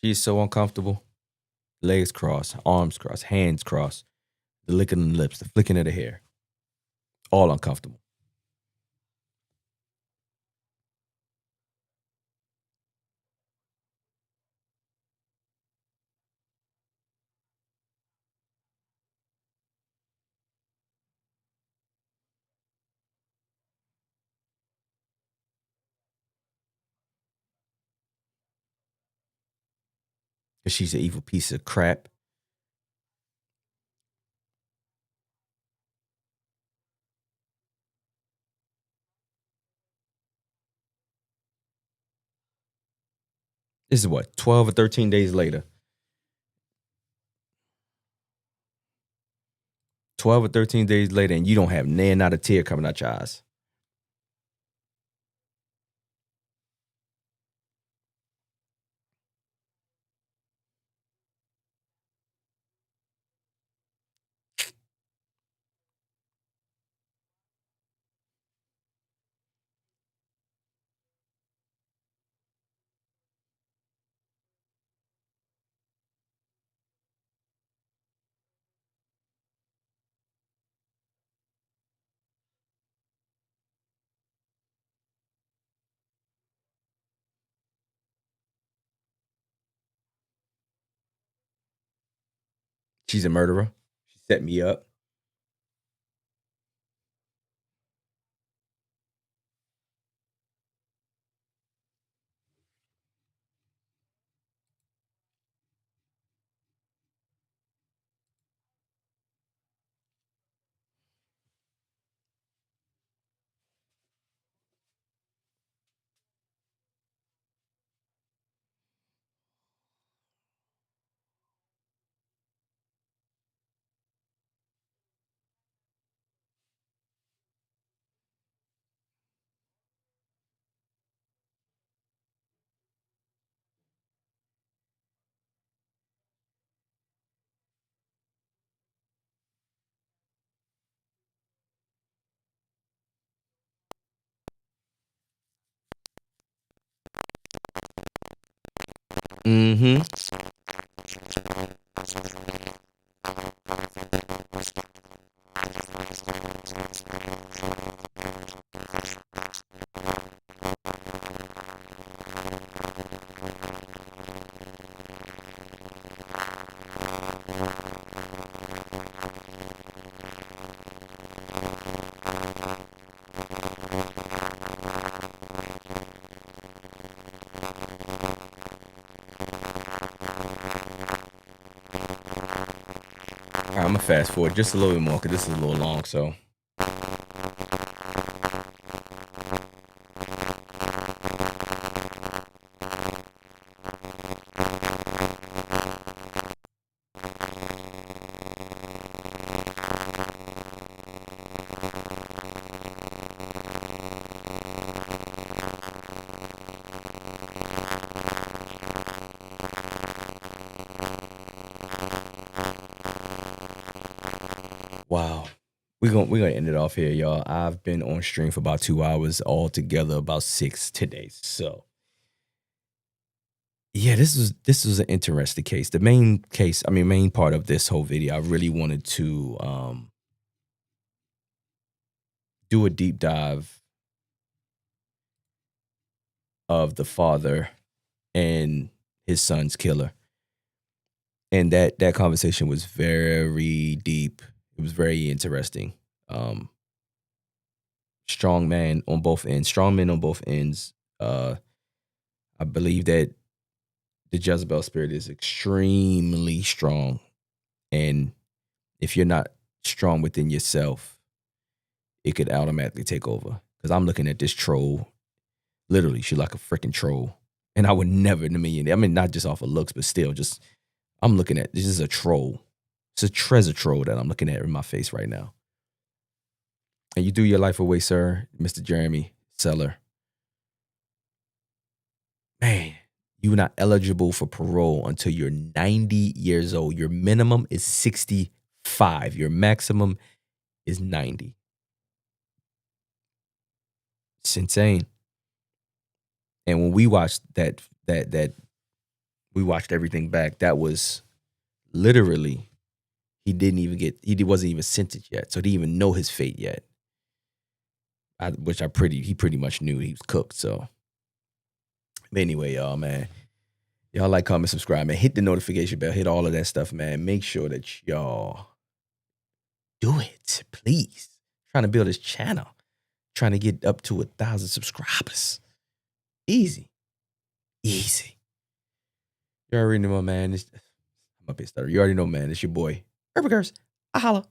she's so uncomfortable. Legs crossed, arms crossed, hands crossed, the licking of the lips, the flicking of the hair. All uncomfortable. She's an evil piece of crap. This is what, 12 or 13 days later. 12 or 13 days later, and you don't have not a tear coming out your eyes. She's a murderer. She set me up. Mm-hmm. All right, I'm gonna fast forward just a little bit more because this is a little long. So. Wow. We're gonna end it off here, y'all. I've been on stream for about 2 hours altogether, about 6 today. So yeah, this was an interesting case. The main case, I mean, main part of this whole video, I really wanted to do a deep dive of the father and his son's killer. And that conversation was very deep. It was very interesting. Strong men on both ends. I believe that the Jezebel spirit is extremely strong. And if you're not strong within yourself, it could automatically take over. Because I'm looking at this troll. Literally, she's like a freaking troll. And I would never in a million. I mean, not just off of looks, but still, just I'm looking at this is a troll. It's a treasure troll that I'm looking at in my face right now. And you threw your life away, sir, Mr. Jeremy Seller. Man, you're not eligible for parole until you're 90 years old. Your minimum is 65. Your maximum is 90. It's insane. And when we watched that we watched everything back, that was literally he wasn't even sentenced yet. So he didn't even know his fate yet. He pretty much knew he was cooked. So but anyway, y'all, man. Y'all like, comment, subscribe, man. Hit the notification bell. Hit all of that stuff, man. Make sure that y'all do it, please. Trying to build this channel. Trying to get up to 1,000 subscribers. Easy. Easy. You already know, man. I'm up here stutter. You already know, man. It's your boy, URBEN CURRSE. I holla.